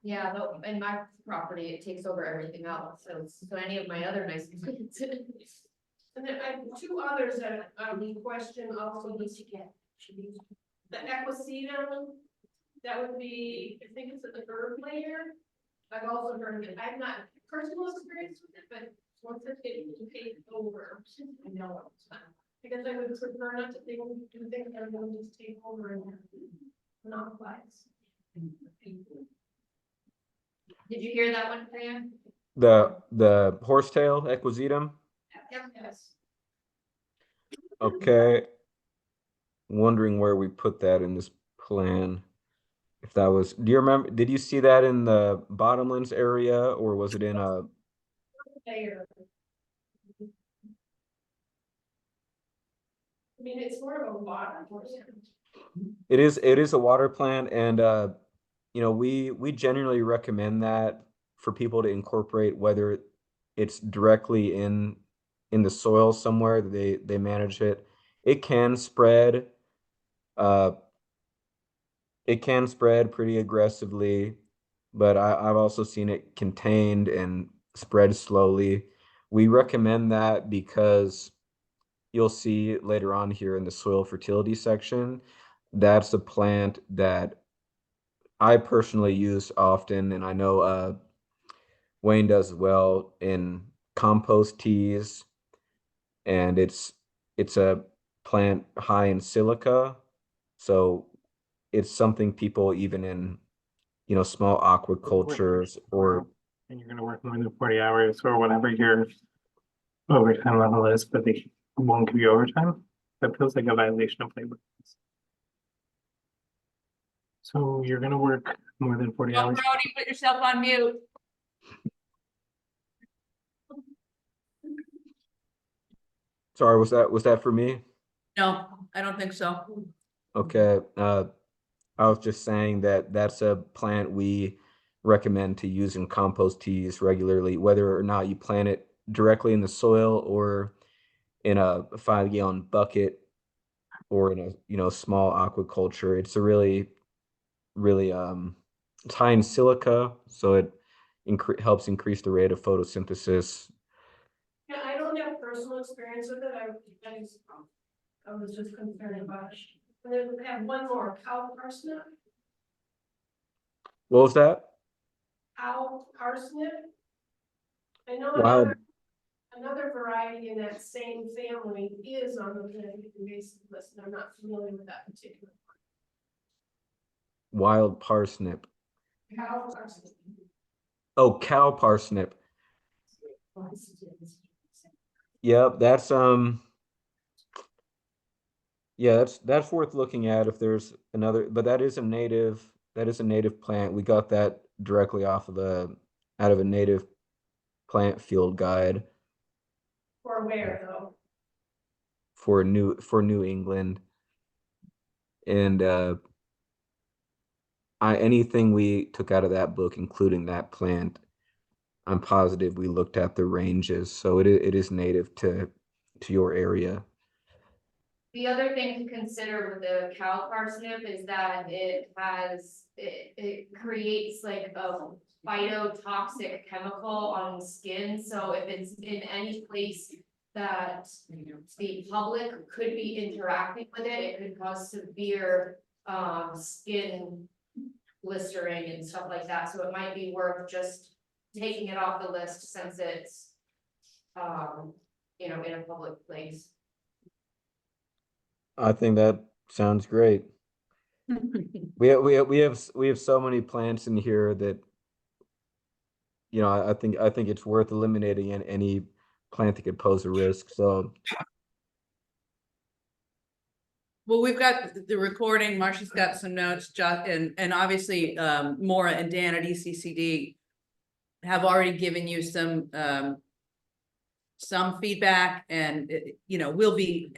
Yeah, though, in my property, it takes over everything else, so any of my other nice plants. And then I have 2 others that we question also need to get. The equisetum, that would be, I think it's at the herb layer. I've also heard of it. I've not personal experience with it, but once it takes over, I know it's fine. Because I would prefer not to do things that are going to just take over and monopolize. Did you hear that one, Fran? The horsetail equisetum. Yes. Okay. Wondering where we put that in this plan. If that was, do you remember, did you see that in the Bottomlands area, or was it in a? There. I mean, it's more of a water. It is a water plant, and you know, we generally recommend that for people to incorporate, whether it's directly in the soil somewhere that they manage it. It can spread, uh it can spread pretty aggressively, but I've also seen it contained and spread slowly. We recommend that because you'll see later on here in the soil fertility section, that's a plant that I personally use often, and I know Wayne does as well in compost teas, and it's a plant high in silica, so it's something people even in, you know, small aquacultures or And you're gonna work more than 40 hours or whatever your overtime level is, but they won't give you overtime. That feels like a violation of labor. So you're gonna work more than 40 hours. Brody, put yourself on mute. sorry, was that for me? No, I don't think so. Okay, I was just saying that that's a plant we recommend to use in compost teas regularly, whether or not you plant it directly in the soil or in a 5-gallon bucket or in a, you know, small aquaculture. It's a really it's high in silica, so it helps increase the rate of photosynthesis. Yeah, I don't have personal experience with it, I was just concerned about it. And then we have one more, cow parsnip, What was that? cow parsnip. I know Wild another variety in that same family is on the genetic invasive list, and I'm not familiar with that particular wild parsnip. cow parsnip. Oh, cow parsnip. Yep, that's yeah, that's worth looking at if there's another, but that is a native plant. We got that directly off of out of a native plant field guide Or where though? for New England. And anything we took out of that book, including that plant, I'm positive we looked at the ranges. So it is native to your area. The other thing to consider with the cow parsnip is that it creates like a phytotoxic chemical on the skin, so if it's in any place that the public could be interacting with it, it could cause severe skin blistering and stuff like that, so it might be worth just taking it off the list since it's in a public place. I think that sounds great. We have so many plants in here that, you know, I think it's worth eliminating any plant that could pose a risk. So Well, we've got the recording, Marcia's got some notes, and obviously, Maura and Dan at ECCD have already given you some feedback, and, you know, we'll be,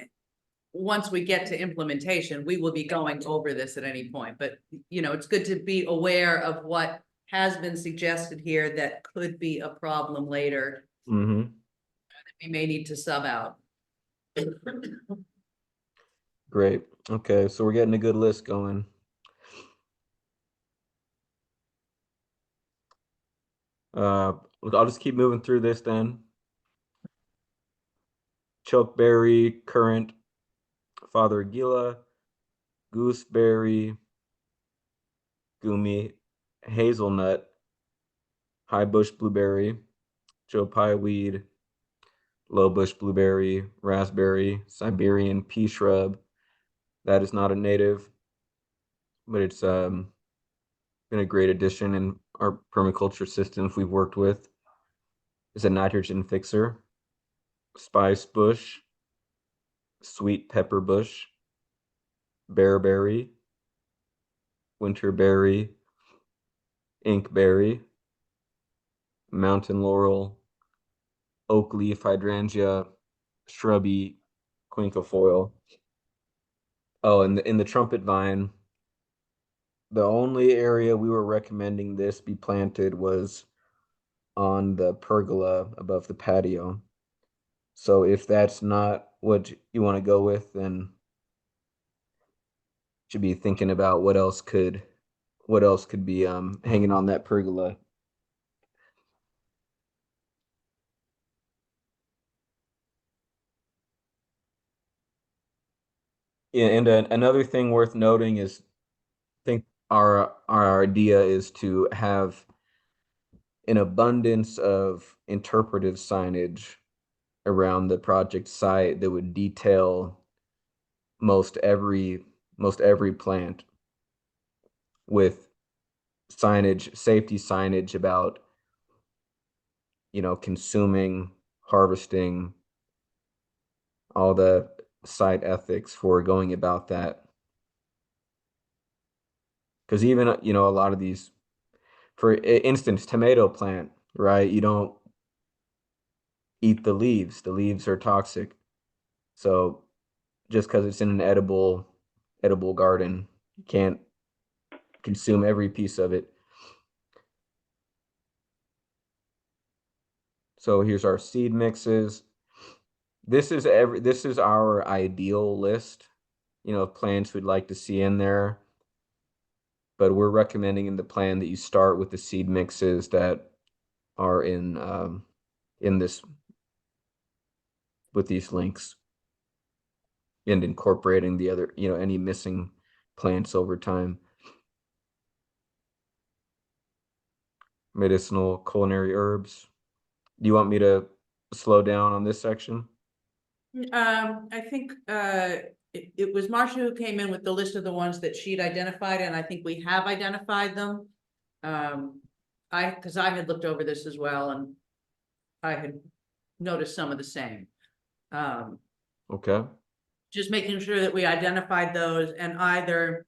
once we get to implementation, we will be going over this at any point, but, you know, it's good to be aware of what has been suggested here that could be a problem later. mhm. We may need to sub out. Great. Okay, so we're getting a good list going. I'll just keep moving through this then. Chokeberry, currant, Father Aguila, gooseberry, gumi, hazelnut, high bush blueberry, Joe Pye weed, low bush blueberry, raspberry, Siberian pea shrub. That is not a native, but it's been a great addition in our permaculture systems we've worked with. It's a nitrogen fixer, spice bush, sweet pepper bush, bearberry, winterberry, inkberry, mountain laurel, oak leaf hydrangea, shrubby quinquefoil. Oh, in the trumpet vine, the only area we were recommending this be planted was on the pergola above the patio. So if that's not what you want to go with, then should be thinking about what else could be hanging on that pergola. Yeah, and another thing worth noting is, I think our idea is to have an abundance of interpretive signage around the project site that would detail most every plant with safety signage about, consuming, harvesting, all the site ethics for going about that. Because even, a lot of these, for instance, tomato plant, right? You don't eat the leaves. The leaves are toxic. So just because it's in an edible garden, you can't consume every piece of it. So here's our seed mixes. This is our ideal list, of plants we'd like to see in there. But we're recommending in the plan that you start with the seed mixes that are in this with these links, and incorporating the other, any missing plants over time. Medicinal culinary herbs. Do you want me to slow down on this section? I think it was Marcia who came in with the list of the ones that she'd identified, and I think we have identified them. Because I had looked over this as well, and I had noticed some of the same. Okay. Just making sure that we identified those, and either,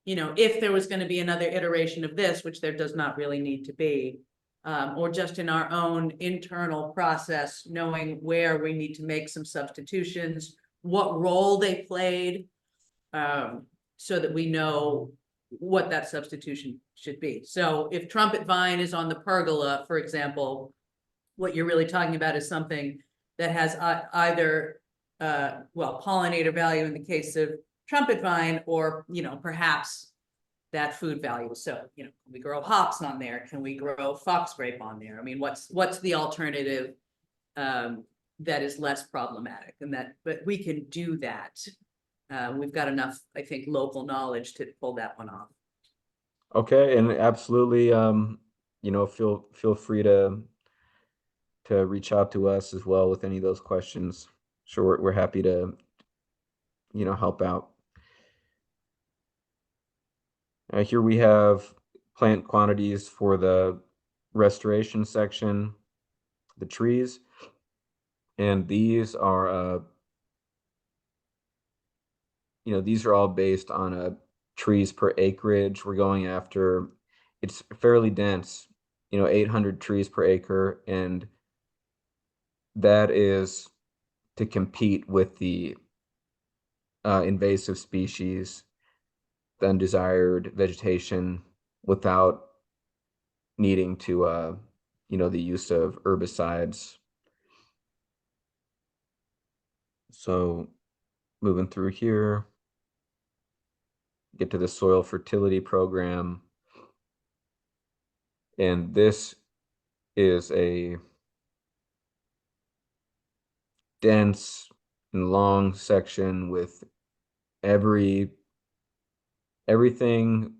if there was gonna be another iteration of this, which there does not really need to be, or just in our own internal process, knowing where we need to make some substitutions, what role they played, so that we know what that substitution should be. So if trumpet vine is on the pergola, for example, what you're really talking about is something that has either pollinator value in the case of trumpet vine, or, perhaps that food value. So, can we grow hops on there? Can we grow foxgrape on there? I mean, what's the alternative that is less problematic? But we can do that. We've got enough, I think, local knowledge to pull that one off. Okay, and absolutely, feel free to reach out to us as well with any of those questions. Sure, we're happy to, help out. Here we have plant quantities for the restoration section, the trees, and these are these are all based on trees per acreage. We're going after, it's fairly dense, 800 trees per acre, and that is to compete with the invasive species, the undesired vegetation, without needing to the use of herbicides. So moving through here, get to the soil fertility program, and this is a dense and long section with everything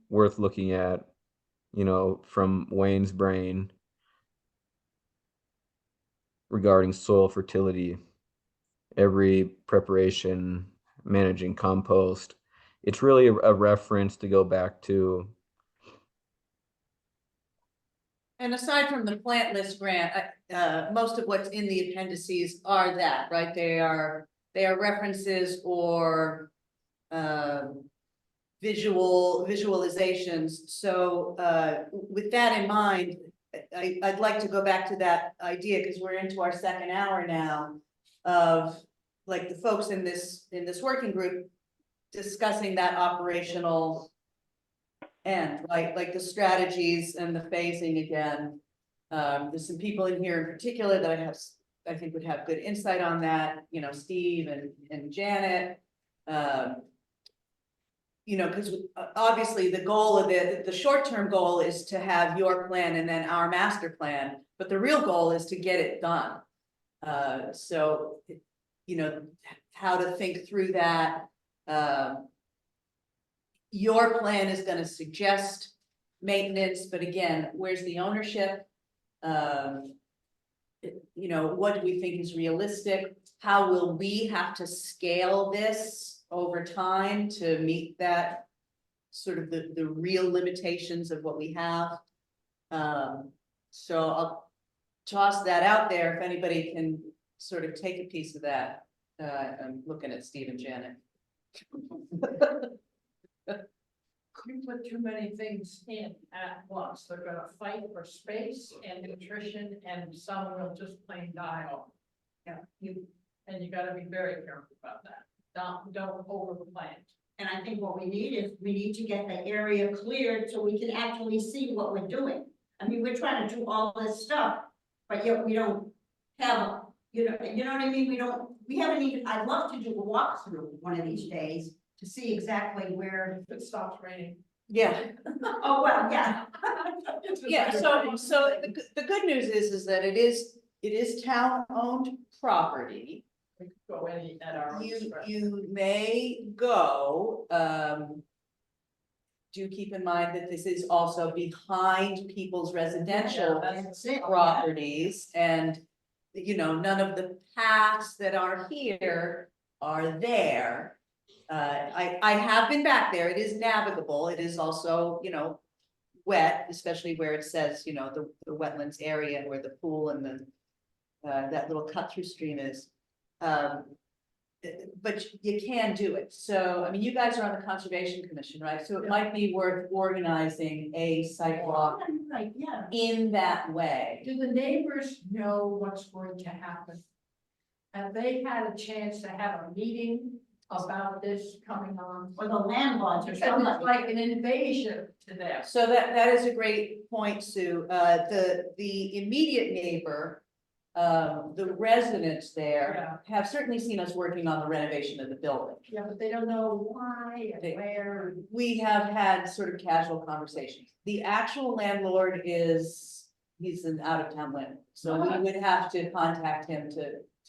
worth looking at, from Wayne's brain regarding soil fertility, every preparation, managing compost. It's really a reference to go back to. And aside from the plant list grant, most of what's in the appendices are that, right? They are references or visualizations. So with that in mind, I'd like to go back to that idea, because we're into our second hour now, of like the folks in this working group discussing that operational end, like the strategies and the phasing again. There's some people in here in particular that I think would have good insight on that, you know, Steve and Janet. You know, because obviously the goal of the short-term goal is to have your plan and then our master plan, but the real goal is to get it done. So, you know, how to think through that. Your plan is gonna suggest maintenance, but again, where's the ownership? You know, what do we think is realistic? How will we have to scale this over time to meet that sort of the real limitations of what we have? So I'll toss that out there if anybody can sort of take a piece of that. I'm looking at Steve and Janet. You put too many things in at once. They're gonna fight for space and nutrition, and some will just plain die off. Yeah, and you gotta be very careful about that. Don't overplant. And I think what we need is, we need to get the area cleared so we can actually see what we're doing. I mean, we're trying to do all this stuff, but yet we don't have, you know what I mean? We haven't even, I'd love to do a walkthrough one of these days to see exactly where. If it stops raining. Yeah. Oh, well, yeah. Yeah, so the good news is that it is town-owned property. We could go any at our own discretion. You may go, do keep in mind that this is also behind people's residential That's it. properties, and, you know, none of the paths that are here are there. I have been back there, it is navigable, it is also, you know, wet, especially where it says, you know, the wetlands area and where the pool and the that little cut-through stream is. But you can do it, so, I mean, you guys are on the Conservation Commission, right? So it might be worth organizing a sidewalk Right, yeah. in that way. Do the neighbors know what's going to happen? Have they had a chance to have a meeting about this coming on? Or the landlords or It's somebody. like an invasion to them. So that is a great point, Sue. The immediate neighbor, the residents there have certainly seen us working on the renovation of the building. Yeah, but they don't know why and where. We have had sort of casual conversations. The actual landlord he's an out-of-town landlord, so we would have to contact him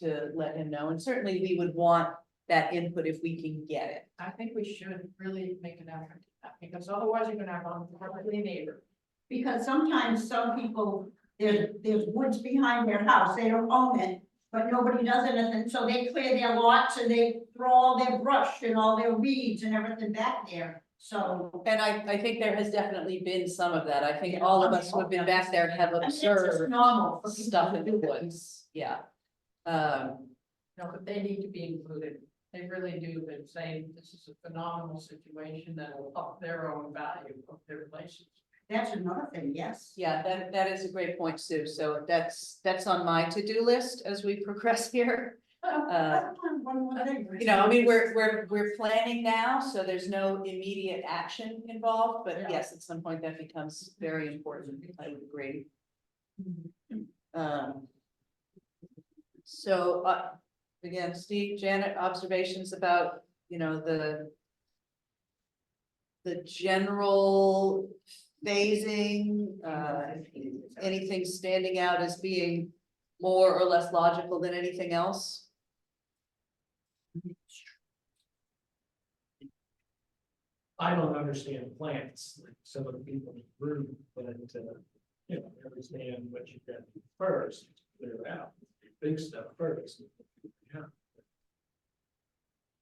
to let him know, and certainly we would want that input if we can get it. I think we should really make an effort, because otherwise you're gonna have unfriendly neighbor. Because sometimes some people, there's woods behind their house, they don't own it, but nobody does anything, so they clear their lots and they throw all their brush and all their weeds and everything back there, so. And I think there has definitely been some of that. I think all of us who have been back there have I mean, it's just observed normal for people stuff to in the do this. woods, yeah. No, but they need to be included. They really do. They're saying this is a phenomenal situation that will up their own value of their places. That's another thing, yes. Yeah, that is a great point, Sue. So that's on my to-do list as we progress here. One more thing. You know, I mean, we're planning now, so there's no immediate action involved, but Yeah. yes, at some point that becomes very important. I would agree. So, again, Steve, Janet, observations about, you know, the general phasing, anything standing out as being more or less logical than anything else? I don't understand plants, like some of the people in the room, but, you know, I understand what you've got to do first, clear it out, big stuff first. Yeah.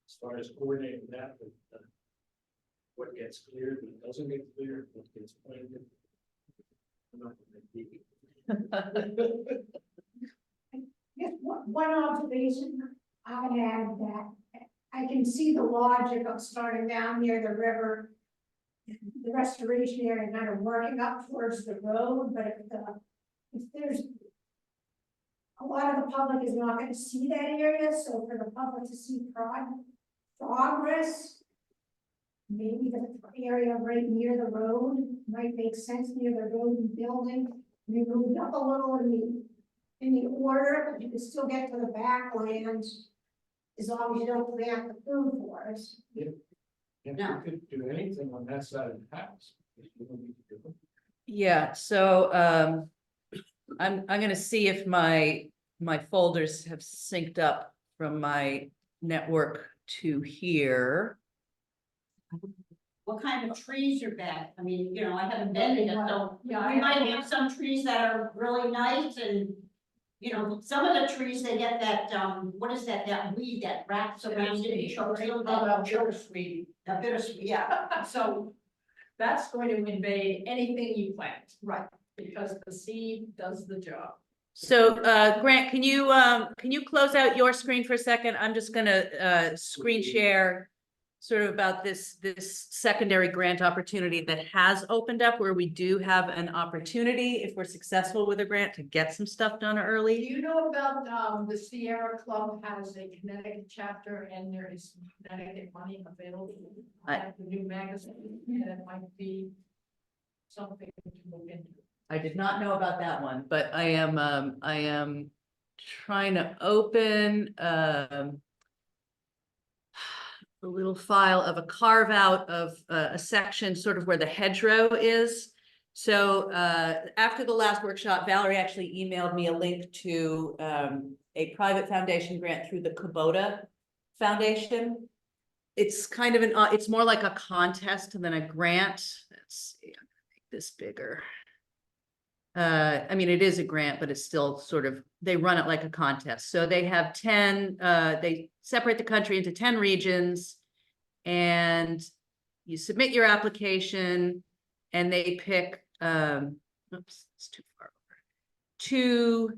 As far as coordinating that with, what gets cleared, what doesn't get cleared, what gets planted. I'm not gonna be. Just one observation I would add that I can see the logic of starting down near the river. The restoration area kind of working up towards the road, but if there's. A lot of the public is not gonna see that area, so for the public to see progress. maybe the area right near the road might make sense near the road and building. We moved up a little in the order, but you can still get to the backland as long as you don't plant the food forest. If you could do anything on that side of the house. you don't need to do it. Yeah, so, I'm gonna see if my folders have synced up from my network to here. What kind of trees are back? I mean, you know, I haven't been there, so we might have some trees that are really nice and. You know, some of the trees, they get that, what is that weed that wraps around it and chokes it. Bittersweet. That bittersweet, yeah, so, That's going to invade anything you plant, right. because the seed does the job. So, Grant, can you close out your screen for a second? I'm just gonna, screen share sort of about this secondary grant opportunity that has opened up, where we do have an opportunity, if we're successful with a grant, to get some stuff done Do early. you know about, the Sierra Club has a Connecticut chapter and there is some Connecticut money available? I have the new magazine and it might be something to move into. I did not know about that one, but I am trying to open, a little file of a carve out of a section sort of where the hedgerow is. So after the last workshop, Valerie actually emailed me a link to a private foundation grant through the Kubota Foundation. It's kind of it's more like a contest than a grant. Let's see, I'm gonna make this bigger. I mean, it is a grant, but it's still sort of, they run it like a contest. So they have 10, they separate the country into 10 regions, and you submit your application and they pick, oops, it's too far over, 2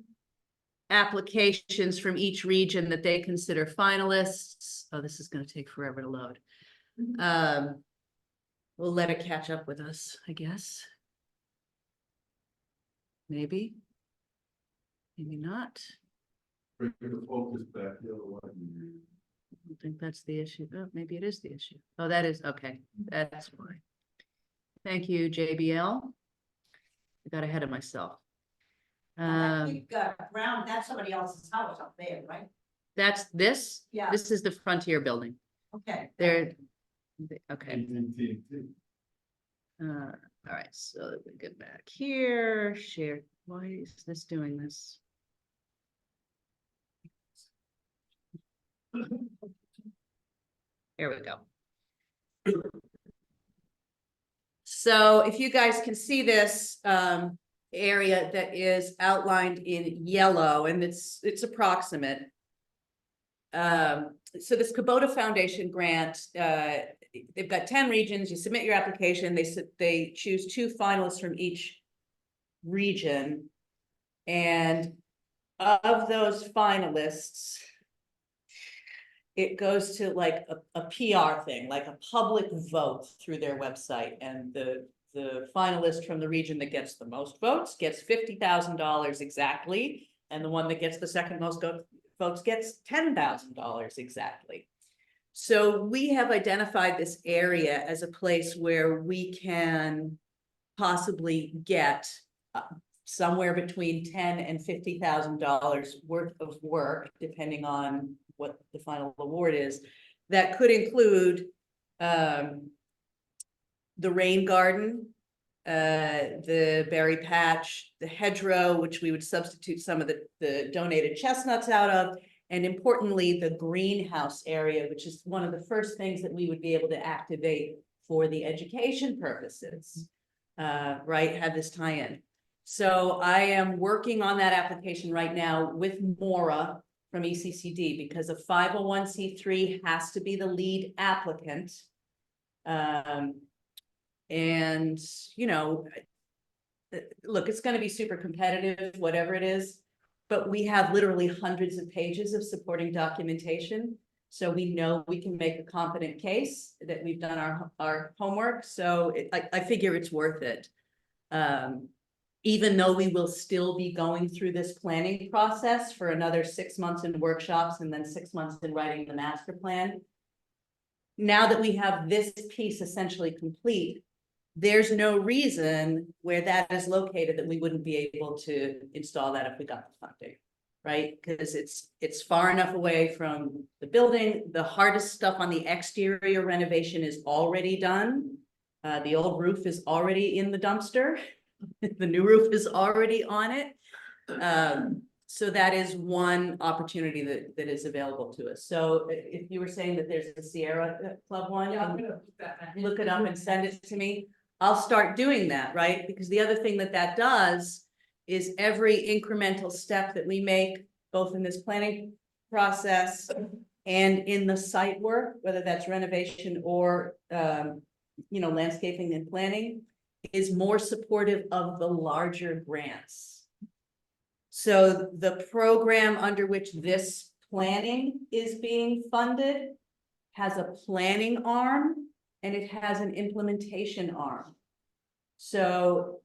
applications from each region that they consider finalists. Oh, this is going to take forever to load. We'll let it catch up with us, I guess. Maybe. Maybe not. Bring the focus back the other way. I don't think that's the issue. Oh, maybe it is the issue. Oh, that is, okay. That's why. Thank you, JBL. I got ahead of myself. I think, Brown, that's somebody else's house up there, right? That's this? Yeah. This is the Frontier building. Okay. There, okay. AT&T. All right, so we get back here, share. Why is this doing this? Here we go. So if you guys can see this area that is outlined in yellow, and it's approximate. So this Kubota Foundation grant, they've got 10 regions. You submit your application. They choose 2 finalists from each region, and of those finalists, it goes to like a PR thing, like a public vote through their website, and the finalist from the region that gets the most votes gets $50,000 exactly, and the one that gets the second most votes gets $10,000 exactly. So we have identified this area as a place where we can possibly get somewhere between $10,000 and $50,000 worth of work, depending on what the final award is. That could include the rain garden, the berry patch, the hedgerow, which we would substitute some of the donated chestnuts out of, and importantly, the greenhouse area, which is one of the first things that we would be able to activate for the education purposes, right, have this tie-in. So I am working on that application right now with Maura from ECCD, because a 501c3 has to be the lead applicant. And, you know, look, it's going to be super competitive, whatever it is, but we have literally hundreds of pages of supporting documentation. So we know we can make a competent case that we've done our homework. So I figure it's worth it. Even though we will still be going through this planning process for another 6 months in workshops and then 6 months in writing the master plan. now that we have this piece essentially complete, there's no reason where that is located that we wouldn't be able to install that if we got the funding. Right, because it's far enough away from the building. The hardest stuff on the exterior renovation is already done. The old roof is already in the dumpster. The new roof is already on it. So that is one opportunity that is available to us. So if you were saying that there's a Sierra Club one, Yeah, I'm gonna put that back. look it up and send it to me. I'll start doing that, right? Because the other thing that does is every incremental step that we make, both in this planning process and in the site work, whether that's renovation or, landscaping and planning, is more supportive of the larger grants. So the program under which this planning is being funded has a planning arm and it has an implementation arm. So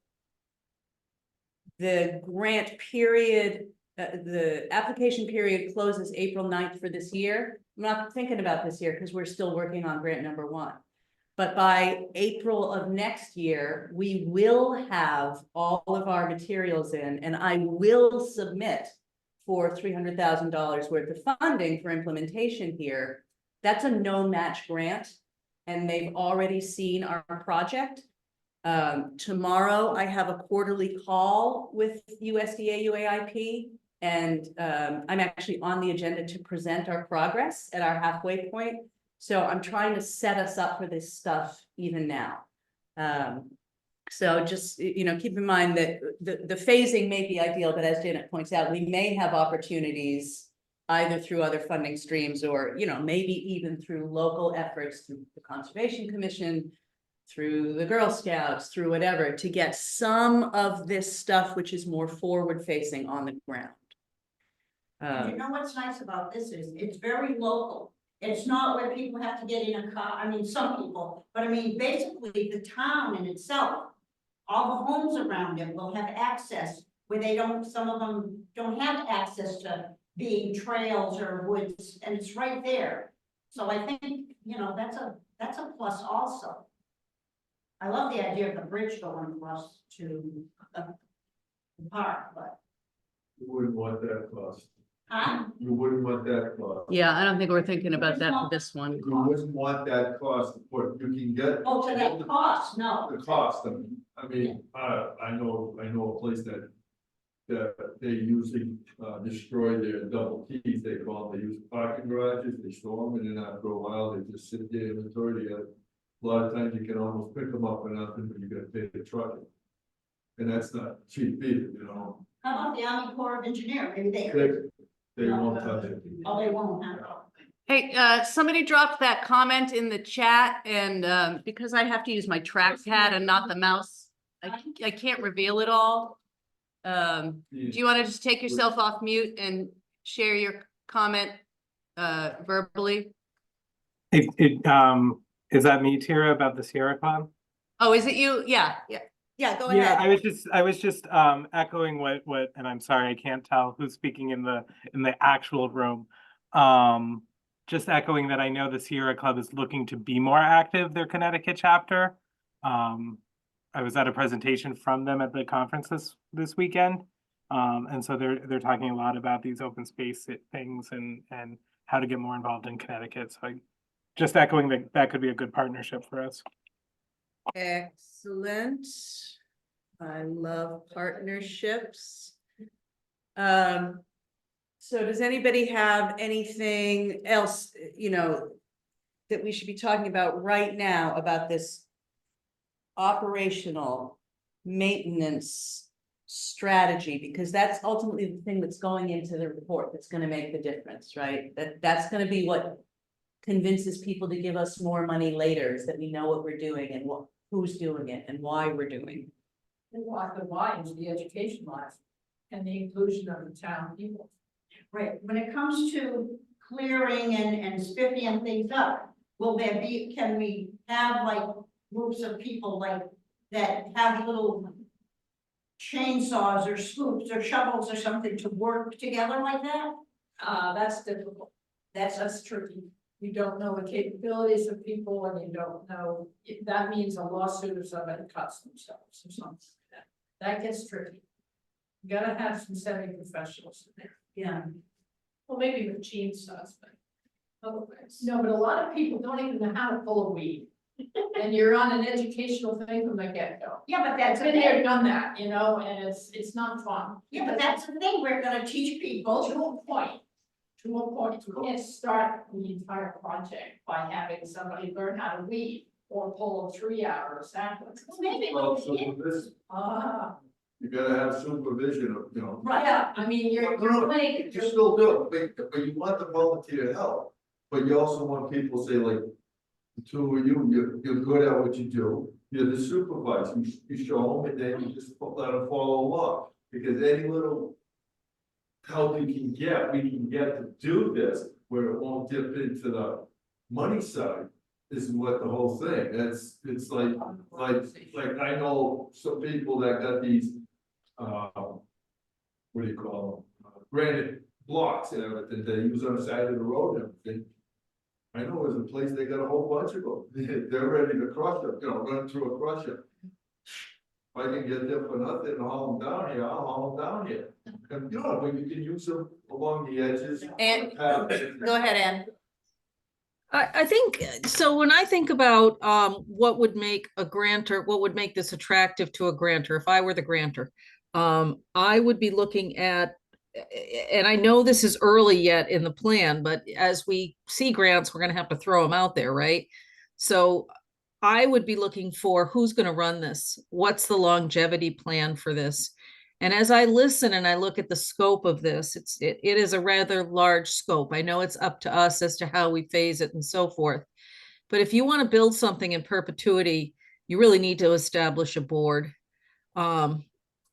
the grant period, the application period closes April 9th for this year. I'm not thinking about this year because we're still working on grant number 1. But by April of next year, we will have all of our materials in, and I will submit for $300,000 worth of funding for implementation here. That's a no match grant, and they've already seen our project. Tomorrow I have a quarterly call with USDA UAIP, and I'm actually on the agenda to present our progress at our halfway point. So I'm trying to set us up for this stuff even now. So just, keep in mind that the phasing may be ideal, but as Janet points out, we may have opportunities either through other funding streams or, maybe even through local efforts through the Conservation Commission, through the Girl Scouts, through whatever, to get some of this stuff, which is more forward facing on the ground. You know what's nice about this is it's very local. It's not where people have to get in a car. I mean, some people, but I mean, basically the town in itself, all the homes around it will have access where some of them don't have access to being trails or woods, and it's right there. So I think, that's a plus also. I love the idea of the bridge going across to the park, but. You wouldn't want that cost. Huh? You wouldn't want that cost. Yeah, I don't think we're thinking about that for this one. You wouldn't want that cost, what you can get. Oh, to that cost, no. The cost, I mean, I know a place that they usually destroy their double keys, they call them, they use parking garages, they store them, and then after a while, they just sit there inventory. A lot of times you can almost pick them up or nothing, but you gotta pay the truck. And that's not cheap either, How about the Army Corps of Engineers? Maybe They won't touch it. oh, they won't, huh? Hey, somebody dropped that comment in the chat, and because I have to use my trackpad and not the mouse, I can't reveal it all. Do you want to just take yourself off mute and share your comment verbally? Is that me, Tira, about the Sierra Club? Oh, is it you? Yeah, go Yeah, ahead. I was just echoing what, and I'm sorry, I can't tell who's speaking in the actual room. Just echoing that I know the Sierra Club is looking to be more active, their Connecticut chapter. I was at a presentation from them at the conference this weekend. And so they're talking a lot about these open space things and how to get more involved in Connecticut. So just echoing that could be a good partnership for us. Excellent. I love partnerships. So does anybody have anything else, that we should be talking about right now about this operational maintenance strategy? Because that's ultimately the thing that's going into the report that's going to make the difference, right? That's going to be what convinces people to give us more money later, is that we know what we're doing and who's doing it and why we're doing it. And why is the education life and the inclusion of the town people. Right, when it comes to clearing and spiffing things up, can we have like groups of people like that have little chainsaws or scoops or shovels or something to work together like that? That's difficult. That's tricky. you don't know the capabilities of people and you don't know, that means a lawsuit or somebody cuts themselves or something like that. That gets tricky. You gotta have some semi-professionals in there. Yeah. Well, maybe with chainsaws, but otherwise. No, but a lot of people don't even know how to pull a weed. And you're on an educational thing from the get-go. Yeah, but that's I've the been there, thing, done that, you know, and it's not fun. yeah, but that's the thing, we're gonna teach people. To a point. To a point, you can't start the entire project by having somebody learn how to weed or pull a tree out or a sapling. Maybe Well, we can. supervision, Ah, you gotta have supervision of, you know. yeah, I mean, you're playing. You still do, but you want the volunteer help, but you also want people to say like, the two of you, you're good at what you do, you're the supervisor, you show them and then you just let them follow along. Because any little help you can get, we can get to do this, where it won't dip into the money side, is what the whole thing, it's like I know some people that got these, what do you call them? Granite blocks and everything they use on the side of the road and everything. I know there's a place, they got a whole bunch of them, they're ready to crush them, you know, run through a crusher. If I can get them for nothing and haul them down here, I'll haul them down here. And, you know, but you can use them along the edges. And go ahead, Ann. I think, so when I think about what would make a grantor, what would make this attractive to a grantor, if I were the grantor, I would be looking at, and I know this is early yet in the plan, but as we see grants, we're going to have to throw them out there, right? So I would be looking for who's going to run this? What's the longevity plan for this? And as I listen and I look at the scope of this, it is a rather large scope. I know it's up to us as to how we phase it and so forth. But if you want to build something in perpetuity, you really need to establish a board.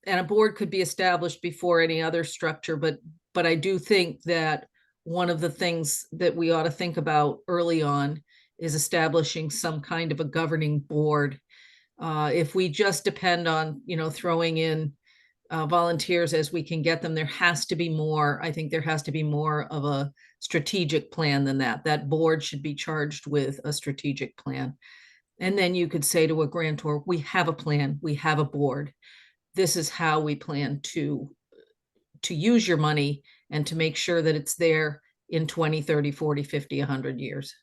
And a board could be established before any other structure, but I do think that one of the things that we ought to think about early on is establishing some kind of a governing board. If we just depend on, throwing in volunteers as we can get them, there has to be more. I think there has to be more of a strategic plan than that. That board should be charged with a strategic plan. And then you could say to a grantor, we have a plan, we have a board. This is how we plan to use your money and to make sure that it's there in 20, 30, 40, 50, 100 years.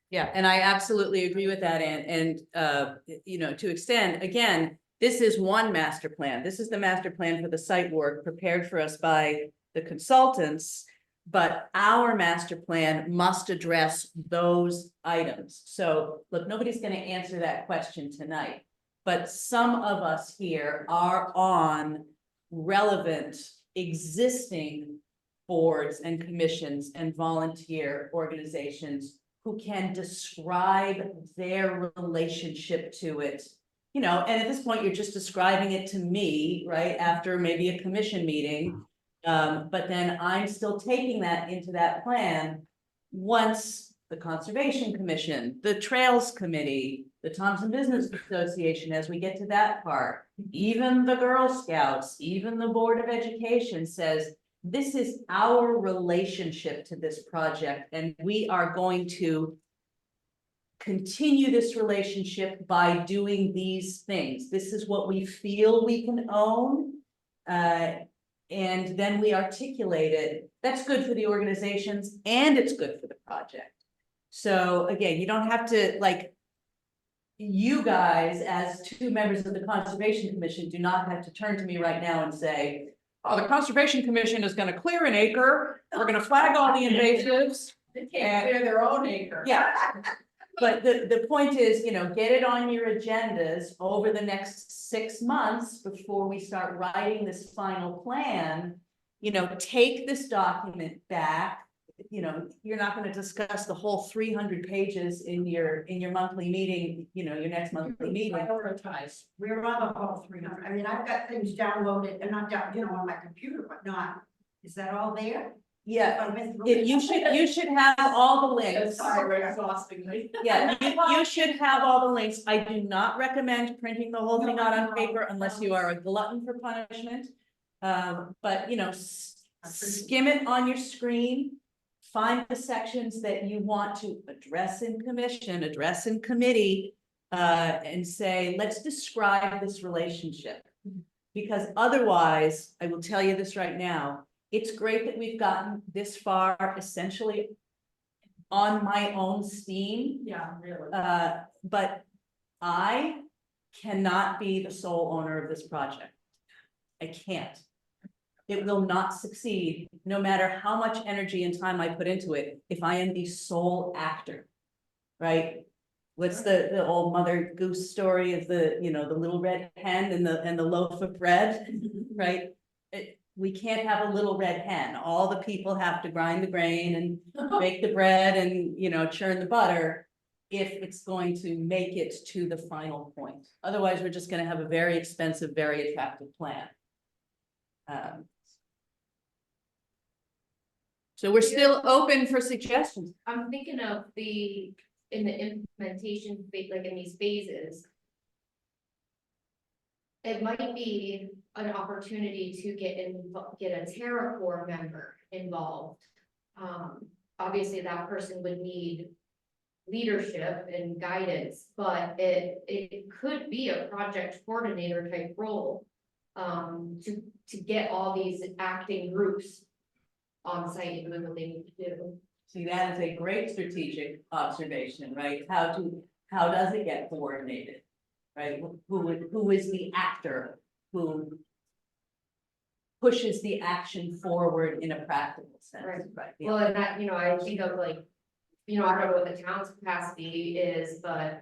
Yeah, and I absolutely agree with that. And to extend, again, this is one master plan. This is the master plan for the site work prepared for us by the consultants. But our master plan must address those items. So look, nobody's going to answer that question tonight. But some of us here are on relevant existing boards and commissions and volunteer organizations who can describe their relationship to it. And at this point, you're just describing it to me, right, after maybe a commission meeting. But then I'm still taking that into that plan once the Conservation Commission, the Trails Committee, the Thompson Business Association, as we get to that part, even the Girl Scouts, even the Board of Education says, this is our relationship to this project, and we are going to continue this relationship by doing these things. This is what we feel we can own. And then we articulate it. That's good for the organizations and it's good for the project. So again, you don't have to, you guys, as two members of the Conservation Commission, do not have to turn to me right now and say, oh, the Conservation Commission is gonna clear an acre, we're gonna flag all the invasives. They can't clear their own acre. Yeah, but the point is, get it on your agendas over the next 6 months before we start writing this final plan. Take this document back. You're not going to discuss the whole 300 pages in your monthly meeting, your next monthly meeting. Prioritize. We're on the whole 300. I mean, I've got things downloaded and not down, on my computer, but not. Is that all there? Yeah, I've been through it. you should have all the links. Sorry, exhaustingly. Yeah, you should have all the links. I do not recommend printing the whole thing out on paper unless you are a glutton for punishment. But skim it on your screen. find the sections that you want to address in commission, address in committee, and say, let's describe this relationship. Because otherwise, I will tell you this right now, it's great that we've gotten this far essentially on my own steam. Yeah, really. But I cannot be the sole owner of this project. I can't. It will not succeed, no matter how much energy and time I put into it, if I am the sole actor. Right? What's the old Mother Goose story of the, you know, the little red hen and the loaf of bread, right? We can't have a little red hen. All the people have to grind the grain and bake the bread and, you know, churn the butter if it's going to make it to the final point. Otherwise, we're just gonna have a very expensive, very attractive plan. So we're still open for suggestions. I'm thinking of in the implementation, like in these phases. It might be an opportunity to get a TerraCore member involved. Obviously that person would need leadership and guidance, but it could be a project coordinator type role. To get all these acting groups on site and doing what they need to do. See, that is a great strategic observation, right? How does it get coordinated? Right? Who is the actor who pushes the action forward in a practical sense? Right. Yeah. Well, and that, you know, I think of like, you know, I don't know what the town's capacity is, but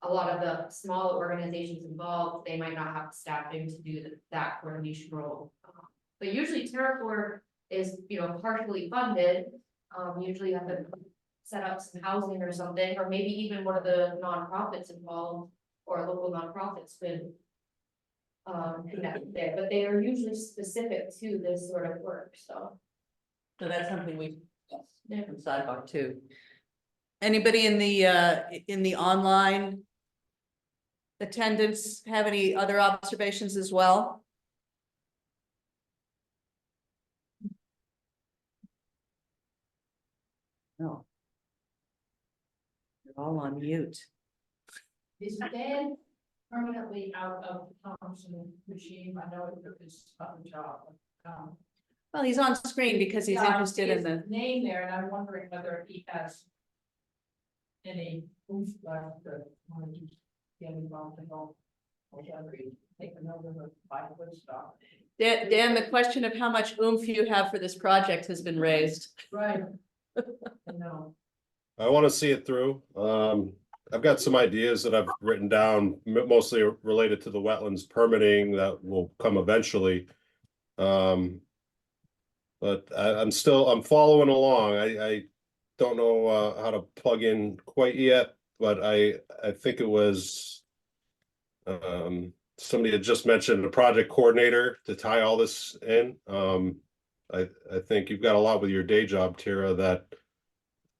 a lot of the smaller organizations involved, they might not have the staffing to do that coordination role. But usually TerraCore is, you know, partially funded. Usually you have to set up some housing or something, or maybe even one of the nonprofits involved or local nonprofits could connect there, but they are usually specific to this sort of work, so. So that's something we, yes, from sidebar too. Anybody in the online attendance have any other observations as well? No. They're all on mute. Is Dan permanently out of the Thompson machine? I know it was a job. Well, he's on screen because he's Yeah, I interested see in his the, name there, and I'm wondering whether he has any oomph left that wanted to get involved in all. Whatever, take another five foot stop. Dan, the question of how much oomph you have for this project has been raised. Right. No. I want to see it through. I've got some ideas that I've written down, mostly related to the wetlands permitting that will come eventually. But I'm following along. I don't know how to plug in quite yet, but I think it was somebody had just mentioned a project coordinator to tie all this in. I think you've got a lot with your day job, Tara,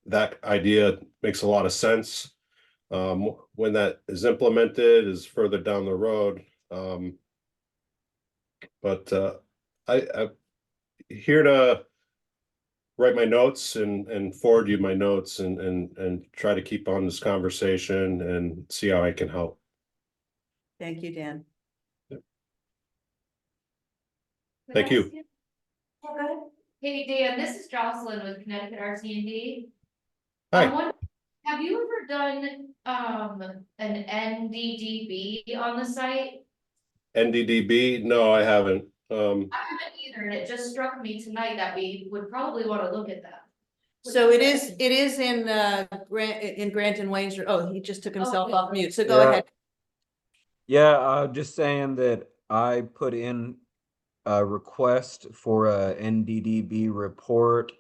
that idea makes a lot of sense. When that is implemented is further down the road. But I'm here to write my notes and forward you my notes and try to keep on this conversation and see how I can help. Thank you, Dan. Thank you. Hey, Dan, this is Jocelyn with Connecticut RC&D. Hi. Have you ever done an NDDB on the site? NDDB? No, I haven't. I haven't either, and it just struck me tonight that we would probably want to look at that. So it is in Grant and Wayne's, oh, he just took himself off mute, so go Yeah. ahead. Yeah, just saying that I put in a request for a NDDB report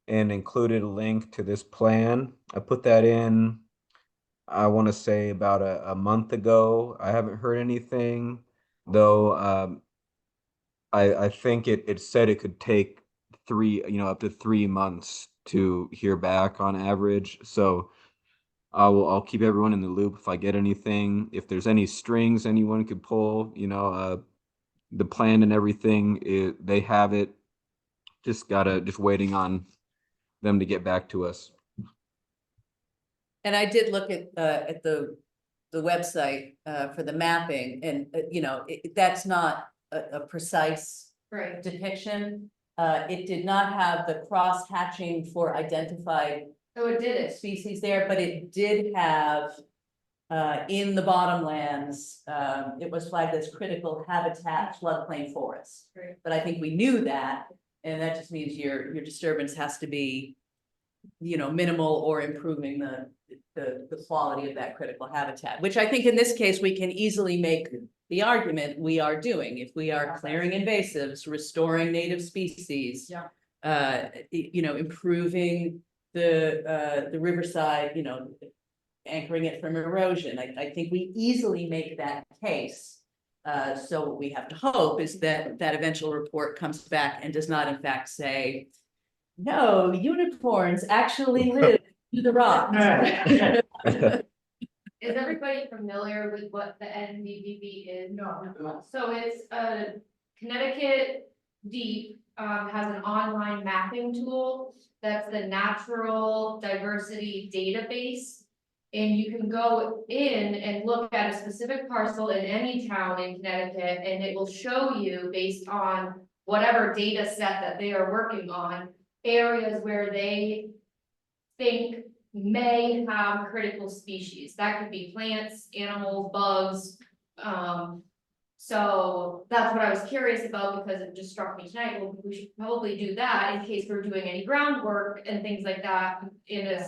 and included a link to this plan. I put that in, I want to say about a month ago. I haven't heard anything, though. I think it said it could take up to 3 months to hear back on average. So I'll keep everyone in the loop if I get anything. If there's any strings anyone could pull, the plan and everything, they have it. Just waiting on them to get back to us. And I did look at the website, for the mapping and, you know, that's not a precise Right. depiction. It did not have the cross hatching for identified Oh, it did it. species there, but it did have, in the bottomlands, it was flagged as critical habitat floodplain forest. Right. But I think we knew that, and that just means your disturbance has to be, you know, minimal or improving the quality of that critical habitat, which I think in this case, we can easily make the argument we are doing. If we are clearing invasives, restoring native species. Yeah. You know, improving the riverside, you know, anchoring it from erosion. I think we easily make that case. So what we have to hope is that that eventual report comes back and does not in fact say, no, unicorns actually live through the rocks. Is everybody familiar with what the NDDB is? No. So it's Connecticut Deep has an online mapping tool that's the natural diversity database. And you can go in and look at a specific parcel in any town in Connecticut, and it will show you based on whatever data set that they are working on, areas where they think may have critical species. That could be plants, animals, bugs. So that's what I was curious about because it just struck me tonight. Well, we should probably do that in case we're doing any groundwork and things like that in a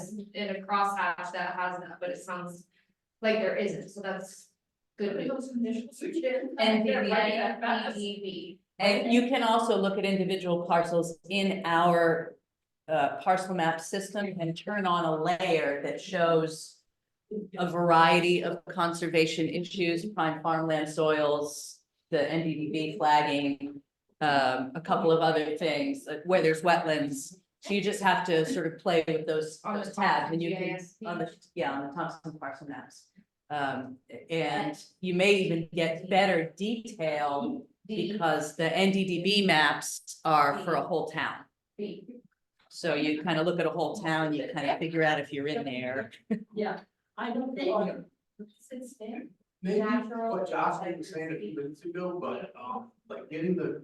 crosshatch that has that, but it sounds like there isn't, so that's good. NDDB. And you can also look at individual parcels in our parcel map system and turn on a layer that shows a variety of conservation issues, prime farmland soils, the NDDB flagging, a couple of other things, like where there's wetlands. So you just have to sort of play with those On the tabs and you can, GIS. on the Thompson parcel maps. And you may even get better detail because the NDDB maps are for a whole town. So you kind of look at a whole town, you kind of figure out if you're in there. Yeah, I don't think. Since there. Maybe Natural. what Jocelyn was saying a few minutes ago, but like getting the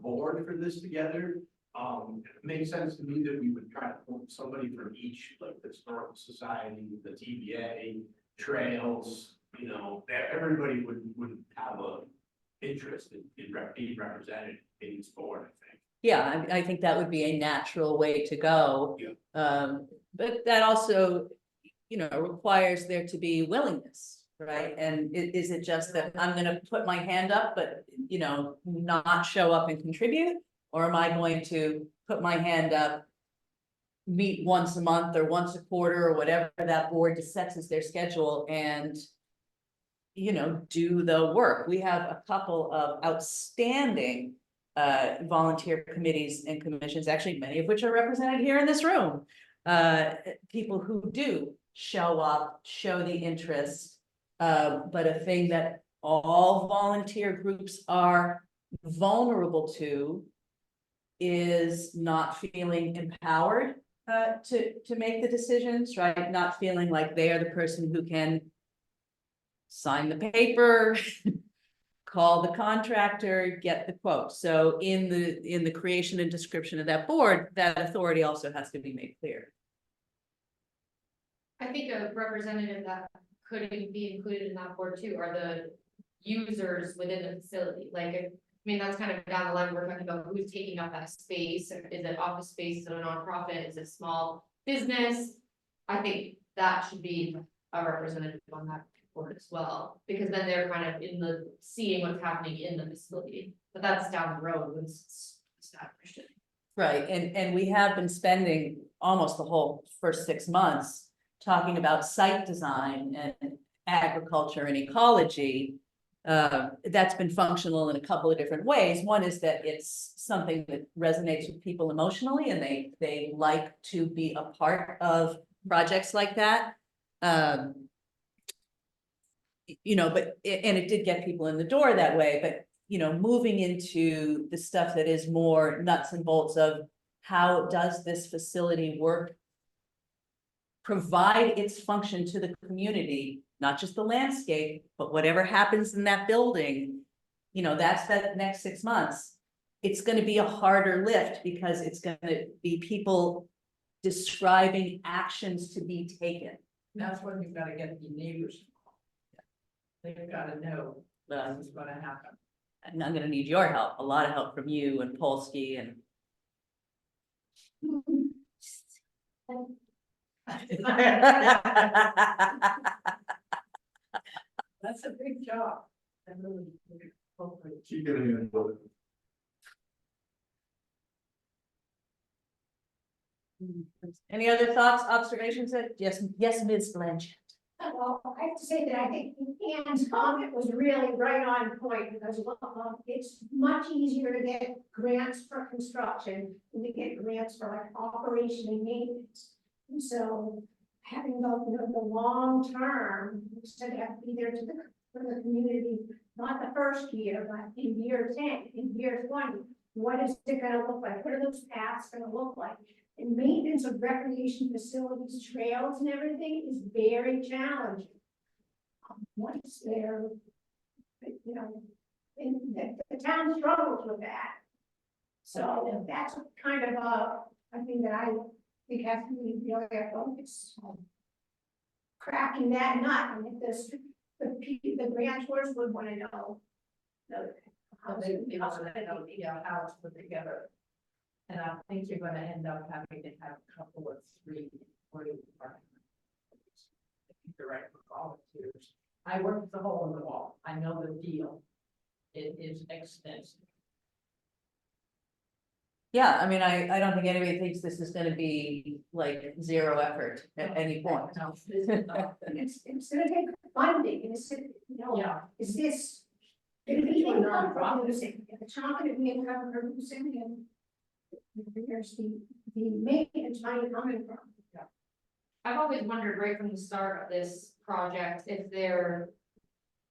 board for this together. It makes sense to me that we would try to pull somebody from each, like the Historical Society, the TBA, trails, you know, everybody would have a interest in being represented in this board, I think. Yeah, I think that would be a natural way to go. Yeah. But that also, you know, requires there to be willingness, right? And is it just that I'm gonna put my hand up, but, you know, not show up and contribute? Or am I going to put my hand up, meet once a month or once a quarter or whatever that board sets as their schedule and, you know, do the work? We have a couple of outstanding volunteer committees and commissions, actually many of which are represented here in this room. People who do show up, show the interest, but a thing that all volunteer groups are vulnerable to is not feeling empowered to make the decisions, right? Not feeling like they are the person who can sign the paper, call the contractor, get the quote. So in the creation and description of that board, that authority also has to be made clear. I think a representative that could be included in that board too are the users within the facility, like, I mean, that's kind of down the line, we're talking about who's taking up that space, is it office space, is it a nonprofit, is it small business? I think that should be a representative on that board as well, because then they're kind of seeing what's happening in the facility, but that's down the road when it's established. Right, and we have been spending almost the whole first 6 months talking about site design and agriculture and ecology. That's been functional in a couple of different ways. One is that it's something that resonates with people emotionally and they like to be a part of projects like that. You know, but it did get people in the door that way, but you know, moving into the stuff that is more nuts and bolts of how does this facility work? Provide its function to the community, not just the landscape, but whatever happens in that building. You know, that's that next 6 months. It's gonna be a harder lift because it's gonna be people describing actions to be taken. That's when you've gotta get the neighbors. They've gotta know this is gonna happen. And I'm gonna need your help, a lot of help from you and Polsky and. That's a big job. I really. She can handle it. Any other thoughts, observations? Yes, yes, Ms. Blanchett. Well, I have to say that I think Ann's comment was really right on point, because it's much easier to get grants for construction than to get grants for like operation and maintenance. And so having the long term, instead of have to be there to for the community, not the first year, but in year 10, in year 20, what is it gonna look like? What are those paths gonna look like? And maintenance of recreation facilities, trails and everything is very challenging. Once they're, you know, and the town struggles with that. So that's kind of a thing that I think has to be really a focus. Cracking that nut, and if the grantors would want to know. How to put together. And I think you're gonna end up having to have a couple of 3 or 4 direct volunteers. I worked the hole in the wall. I know the deal. It is extensive. Yeah, I mean, I don't think anybody thinks this is gonna be like zero effort at any point. No, this is not. It's gonna take funding, and it's, you know, Yeah. is this? Gonna be income producing, if it's not gonna be income producing, and there's the maintenance money coming from. I've always wondered right from the start of this project, if there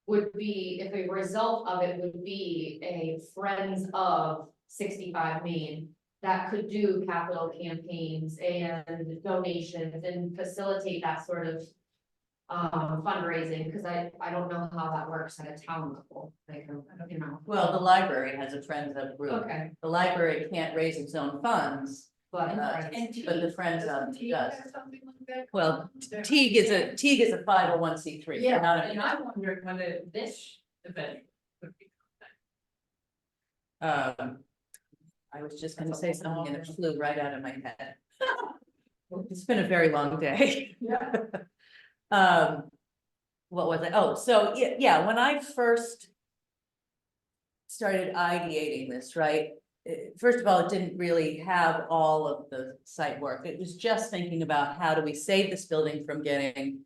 would be, if a result of it would be a Friends of 65 Main that could do capital campaigns and donations and facilitate that sort of fundraising, because I don't know how that works at a town level, like, I don't, you know. Well, the library has a Friends of group. Okay, The library can't raise its own funds, but. but the Friends of does. Something like that. Well, Teague is a 501c3. Yeah, not a- and I wondered whether this event would be. I was just gonna say something and it flew right out of my head. It's been a very long day. Yeah. What was it? Oh, so yeah, when I first started ideating this, right? First of all, it didn't really have all of the site work. It was just thinking about how do we save this building from getting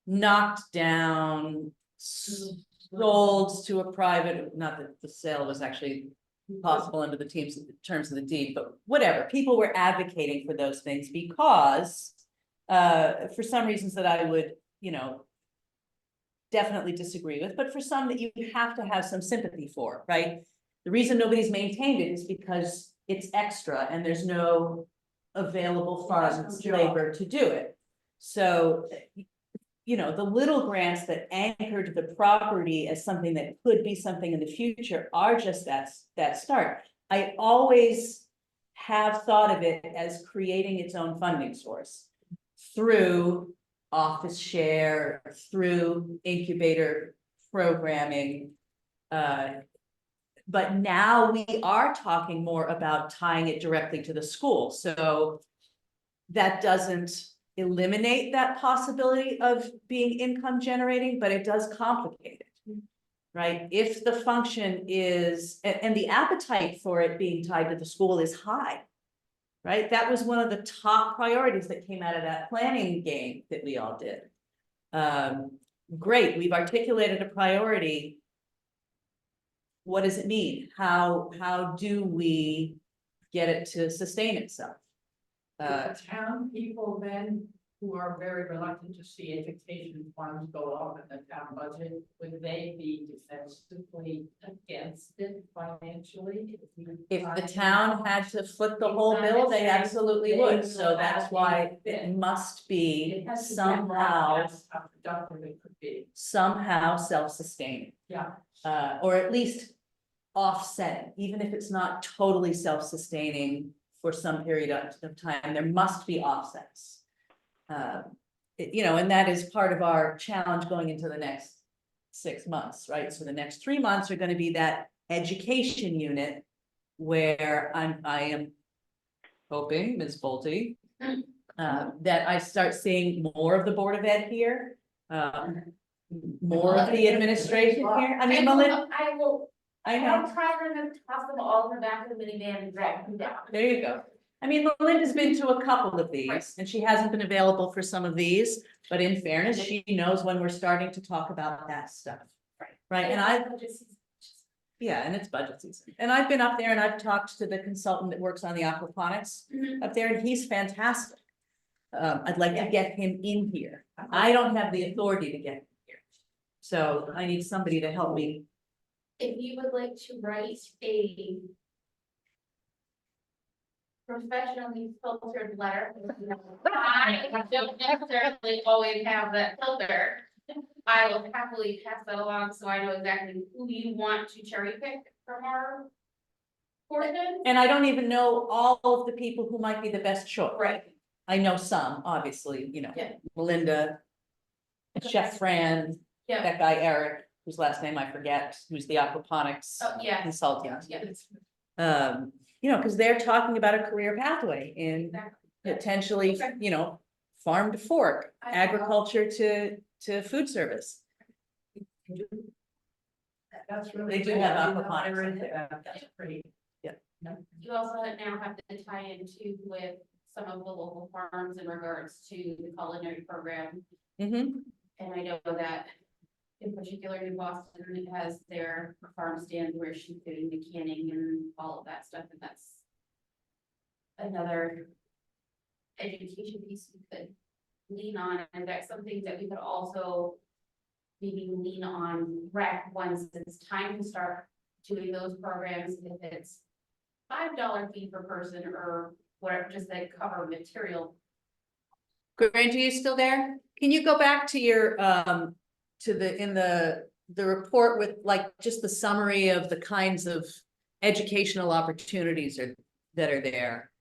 knocked down, sold to a private, not that the sale was actually possible under the terms of the deed, but whatever, people were advocating for those things because for some reasons that I would, you know, definitely disagree with, but for some that you have to have some sympathy for, right? The reason nobody's maintained it is because it's extra and there's no available funds, labor to do it. So, you know, the little grants that anchored the property as something that could be something in the future are just that start. I always have thought of it as creating its own funding source through office share, through incubator programming. But now we are talking more about tying it directly to the school. So that doesn't eliminate that possibility of being income generating, but it does complicate it. Right? If the function is, and the appetite for it being tied to the school is high. Right? That was one of the top priorities that came out of that planning game that we all did. Great, we've articulated a priority. What does it mean? How do we get it to sustain itself? The town people then who are very reluctant to see education funds go up in the town budget, would they be defensively against it financially? If the town had to foot the whole bill, they absolutely would, so that's why it must be It has to get somehow, how productive it could be. somehow self-sustaining. Yeah. Or at least offset, even if it's not totally self-sustaining for some period of time, there must be offsets. You know, and that is part of our challenge going into the next 6 months, right? So the next 3 months are gonna be that education unit where I am hoping, Ms. Bolte, that I start seeing more of the Board of Ed here, more of the administration here. I mean, Melinda, I will, I know. I'll try to toss them all in the back of the minivan and drag them down. There you go. I mean, Melinda's been to a couple of these and she hasn't been available for some of these, but in fairness, she knows when we're starting to talk about that stuff. Right, and yeah, and it's budget season. And I've been up there and I've talked to the consultant that works on the aquaponics up there and he's fantastic. I'd like to get him in here. I don't have the authority to get him here. So I need somebody to help me. If you would like to write a professionally filtered letter, I don't necessarily always have that filter. I will happily pass that along, so I know exactly who you want to cherry pick from our portion. And I don't even know all of the people who might be the best choice. Right. I know some, obviously, you know, Yeah. Melinda, Chef Fran, Yeah, that guy Eric, whose last name I forget, who's the aquaponics oh, yeah, consultant. yeah. You know, because they're talking about a career pathway in Exactly. potentially, Okay. you know, farm to fork, I- agriculture to food service. That's really. They do have aquaponics. That's pretty. You also now have to tie into with some of the local farms in regards to the culinary program. Mm-hmm. And I know that in particular New Boston, it has their farm stand where she's doing the canning and all of that stuff, and that's another education piece we could lean on, and that's something that we could also maybe lean on rec once it's time to start doing those programs, if it's $5 fee per person or whatever, just like cover material. Grant, are you still there? Can you go back to your, to the report with like just the summary of the kinds of educational opportunities that are there?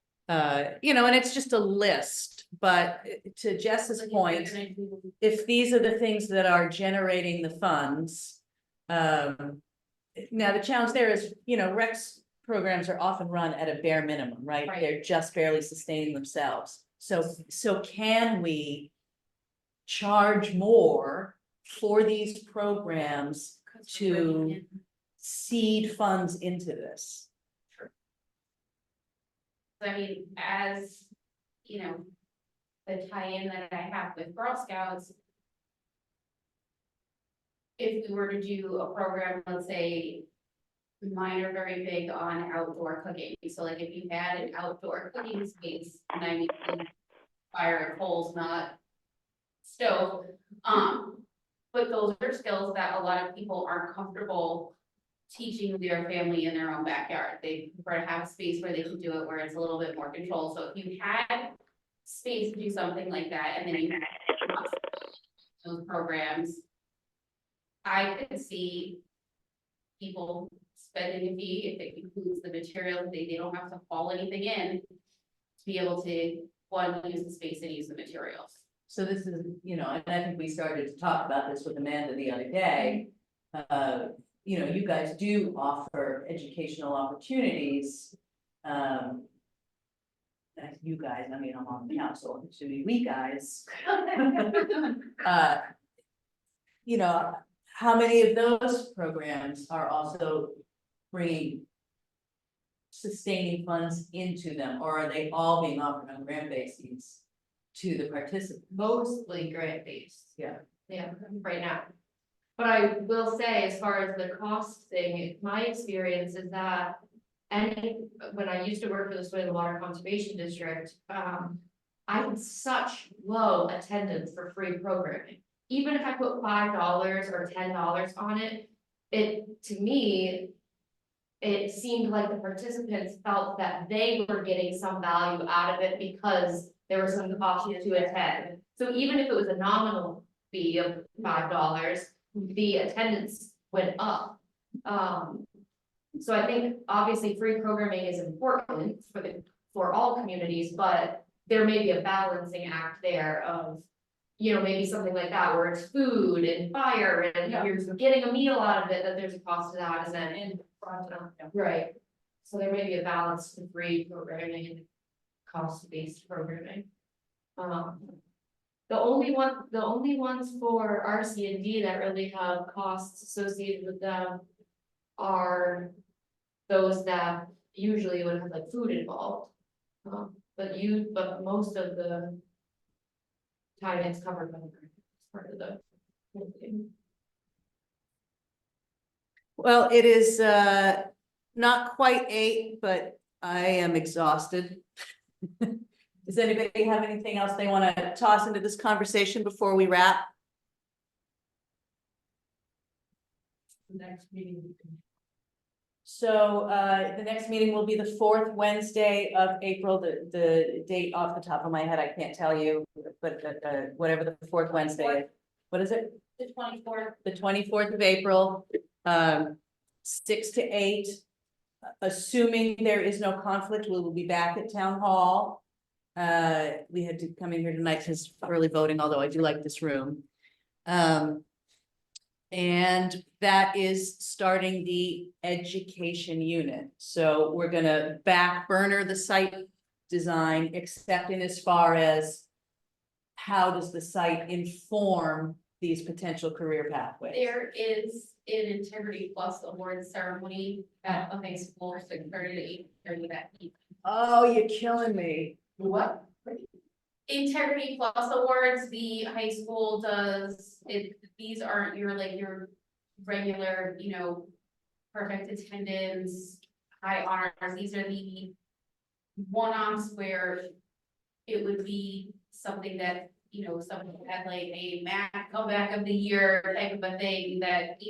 You know, and it's just a list, but to Jess's point, if these are the things that are generating the funds. Now the challenge there is, you know, Rex programs are often run at a bare minimum, right? Right. They're just barely sustaining themselves. So can we charge more for these programs to seed funds into this? I mean, as, you know, the tie-in that I have with Girl Scouts. If we were to do a program, let's say, mine are very big on outdoor cooking, so like if you had an outdoor cooking space, and I mean, fire and coals, not stove. But those are skills that a lot of people aren't comfortable teaching their family in their own backyard. They prefer to have a space where they can do it, where it's a little bit more controlled. So if you had space to do something like that, and then you had those programs, I could see people spending a fee if it includes the material, they don't have to haul anything in to be able to, one, use the space and use the materials. So this is, you know, and I think we started to talk about this with Amanda the other day. You know, you guys do offer educational opportunities. You guys, I mean, I'm on the council, it should be we guys. You know, how many of those programs are also bringing sustaining funds into them, or are they all being offered on grant bases to the participants? Mostly grant based. Yeah. Yeah, right now. But I will say, as far as the cost thing, my experience is that when I used to work for the Soil and Water Conservation District, I had such low attendance for free programming. Even if I put $5 or $10 on it, to me, it seemed like the participants felt that they were getting some value out of it because there was some cost to attend. So even if it was a nominal fee of $5, the attendance went up. So I think obviously free programming is important for all communities, but there may be a balancing act there of, maybe something like that where it's food and fire and you're getting a meal out of it, that there's a cost to that, and then right. So there may be a balance to free programming and cost-based programming. The only ones for RC and D that really have costs associated with them are those that usually would have like food involved. But most of the time it's covered by the grant, it's part of the whole thing. Well, it is not quite 8, but I am exhausted. Does anybody have anything else they want to toss into this conversation before we wrap? Next meeting. So the next meeting will be the 4th Wednesday of April, the date off the top of my head, I can't tell you, but whatever the 4th Wednesday is. What is it? The 24th. The 24th of April, 6 to 8. Assuming there is no conflict, we will be back at Town Hall. We had to come in here tonight because early voting, although I do like this room. And that is starting the education unit. So we're gonna back burner the site design, except in as far as how does the site inform these potential career pathways? There is an Integrity Plus award ceremony at a high school, 6:30 to 8:30 that evening. Oh, you're killing me. What? Integrity Plus Awards, the high school does, these aren't your regular, perfect attendance, high honors, these are the one-offs where it would be something that, someone had like a math comeback of the year type of a thing that,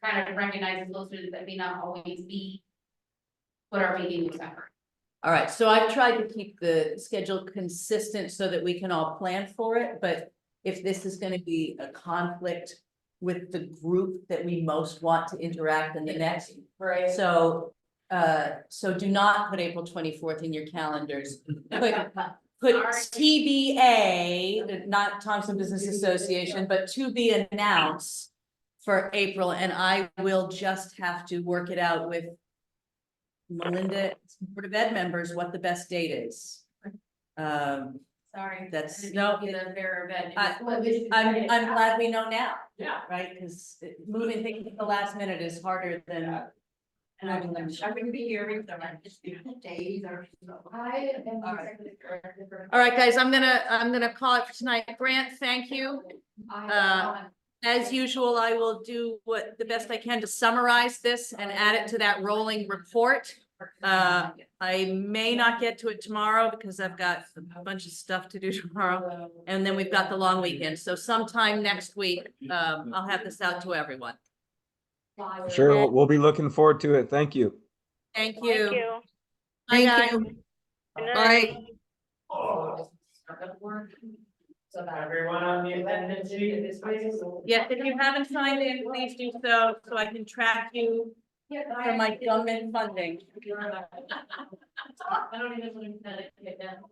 kind of recognizes those students that may not always be what are making this effort. All right, so I've tried to keep the schedule consistent so that we can all plan for it, but if this is gonna be a conflict with the group that we most want to interact in the next. Right. So do not put April 24th in your calendars. Put TBA, not Thompson Business Association, but to be announced for April, and I will just have to work it out with Melinda, Board of Ed members, what the best date is. Sorry. That's- I didn't no, be the bearer of bad I'm news. glad we know now, Yeah. right? Because moving things at the last minute is harder than. And I'm gonna be here with them, just days or so. I am All right. executive director for. All right, guys, I'm gonna call it for tonight. Grant, thank you. As usual, I will do the best I can to summarize this and add it to that rolling report. I may not get to it tomorrow because I've got a bunch of stuff to do tomorrow. And then we've got the long weekend. So sometime next week, I'll have this out to everyone. Sure, we'll be looking forward to it. Thank you. Thank you. Bye, Thank guys. you. Bye. So that Everyone on the attendance sheet? Yes, if you haven't signed in, please do so I can track you for my government funding. I don't even want to get that.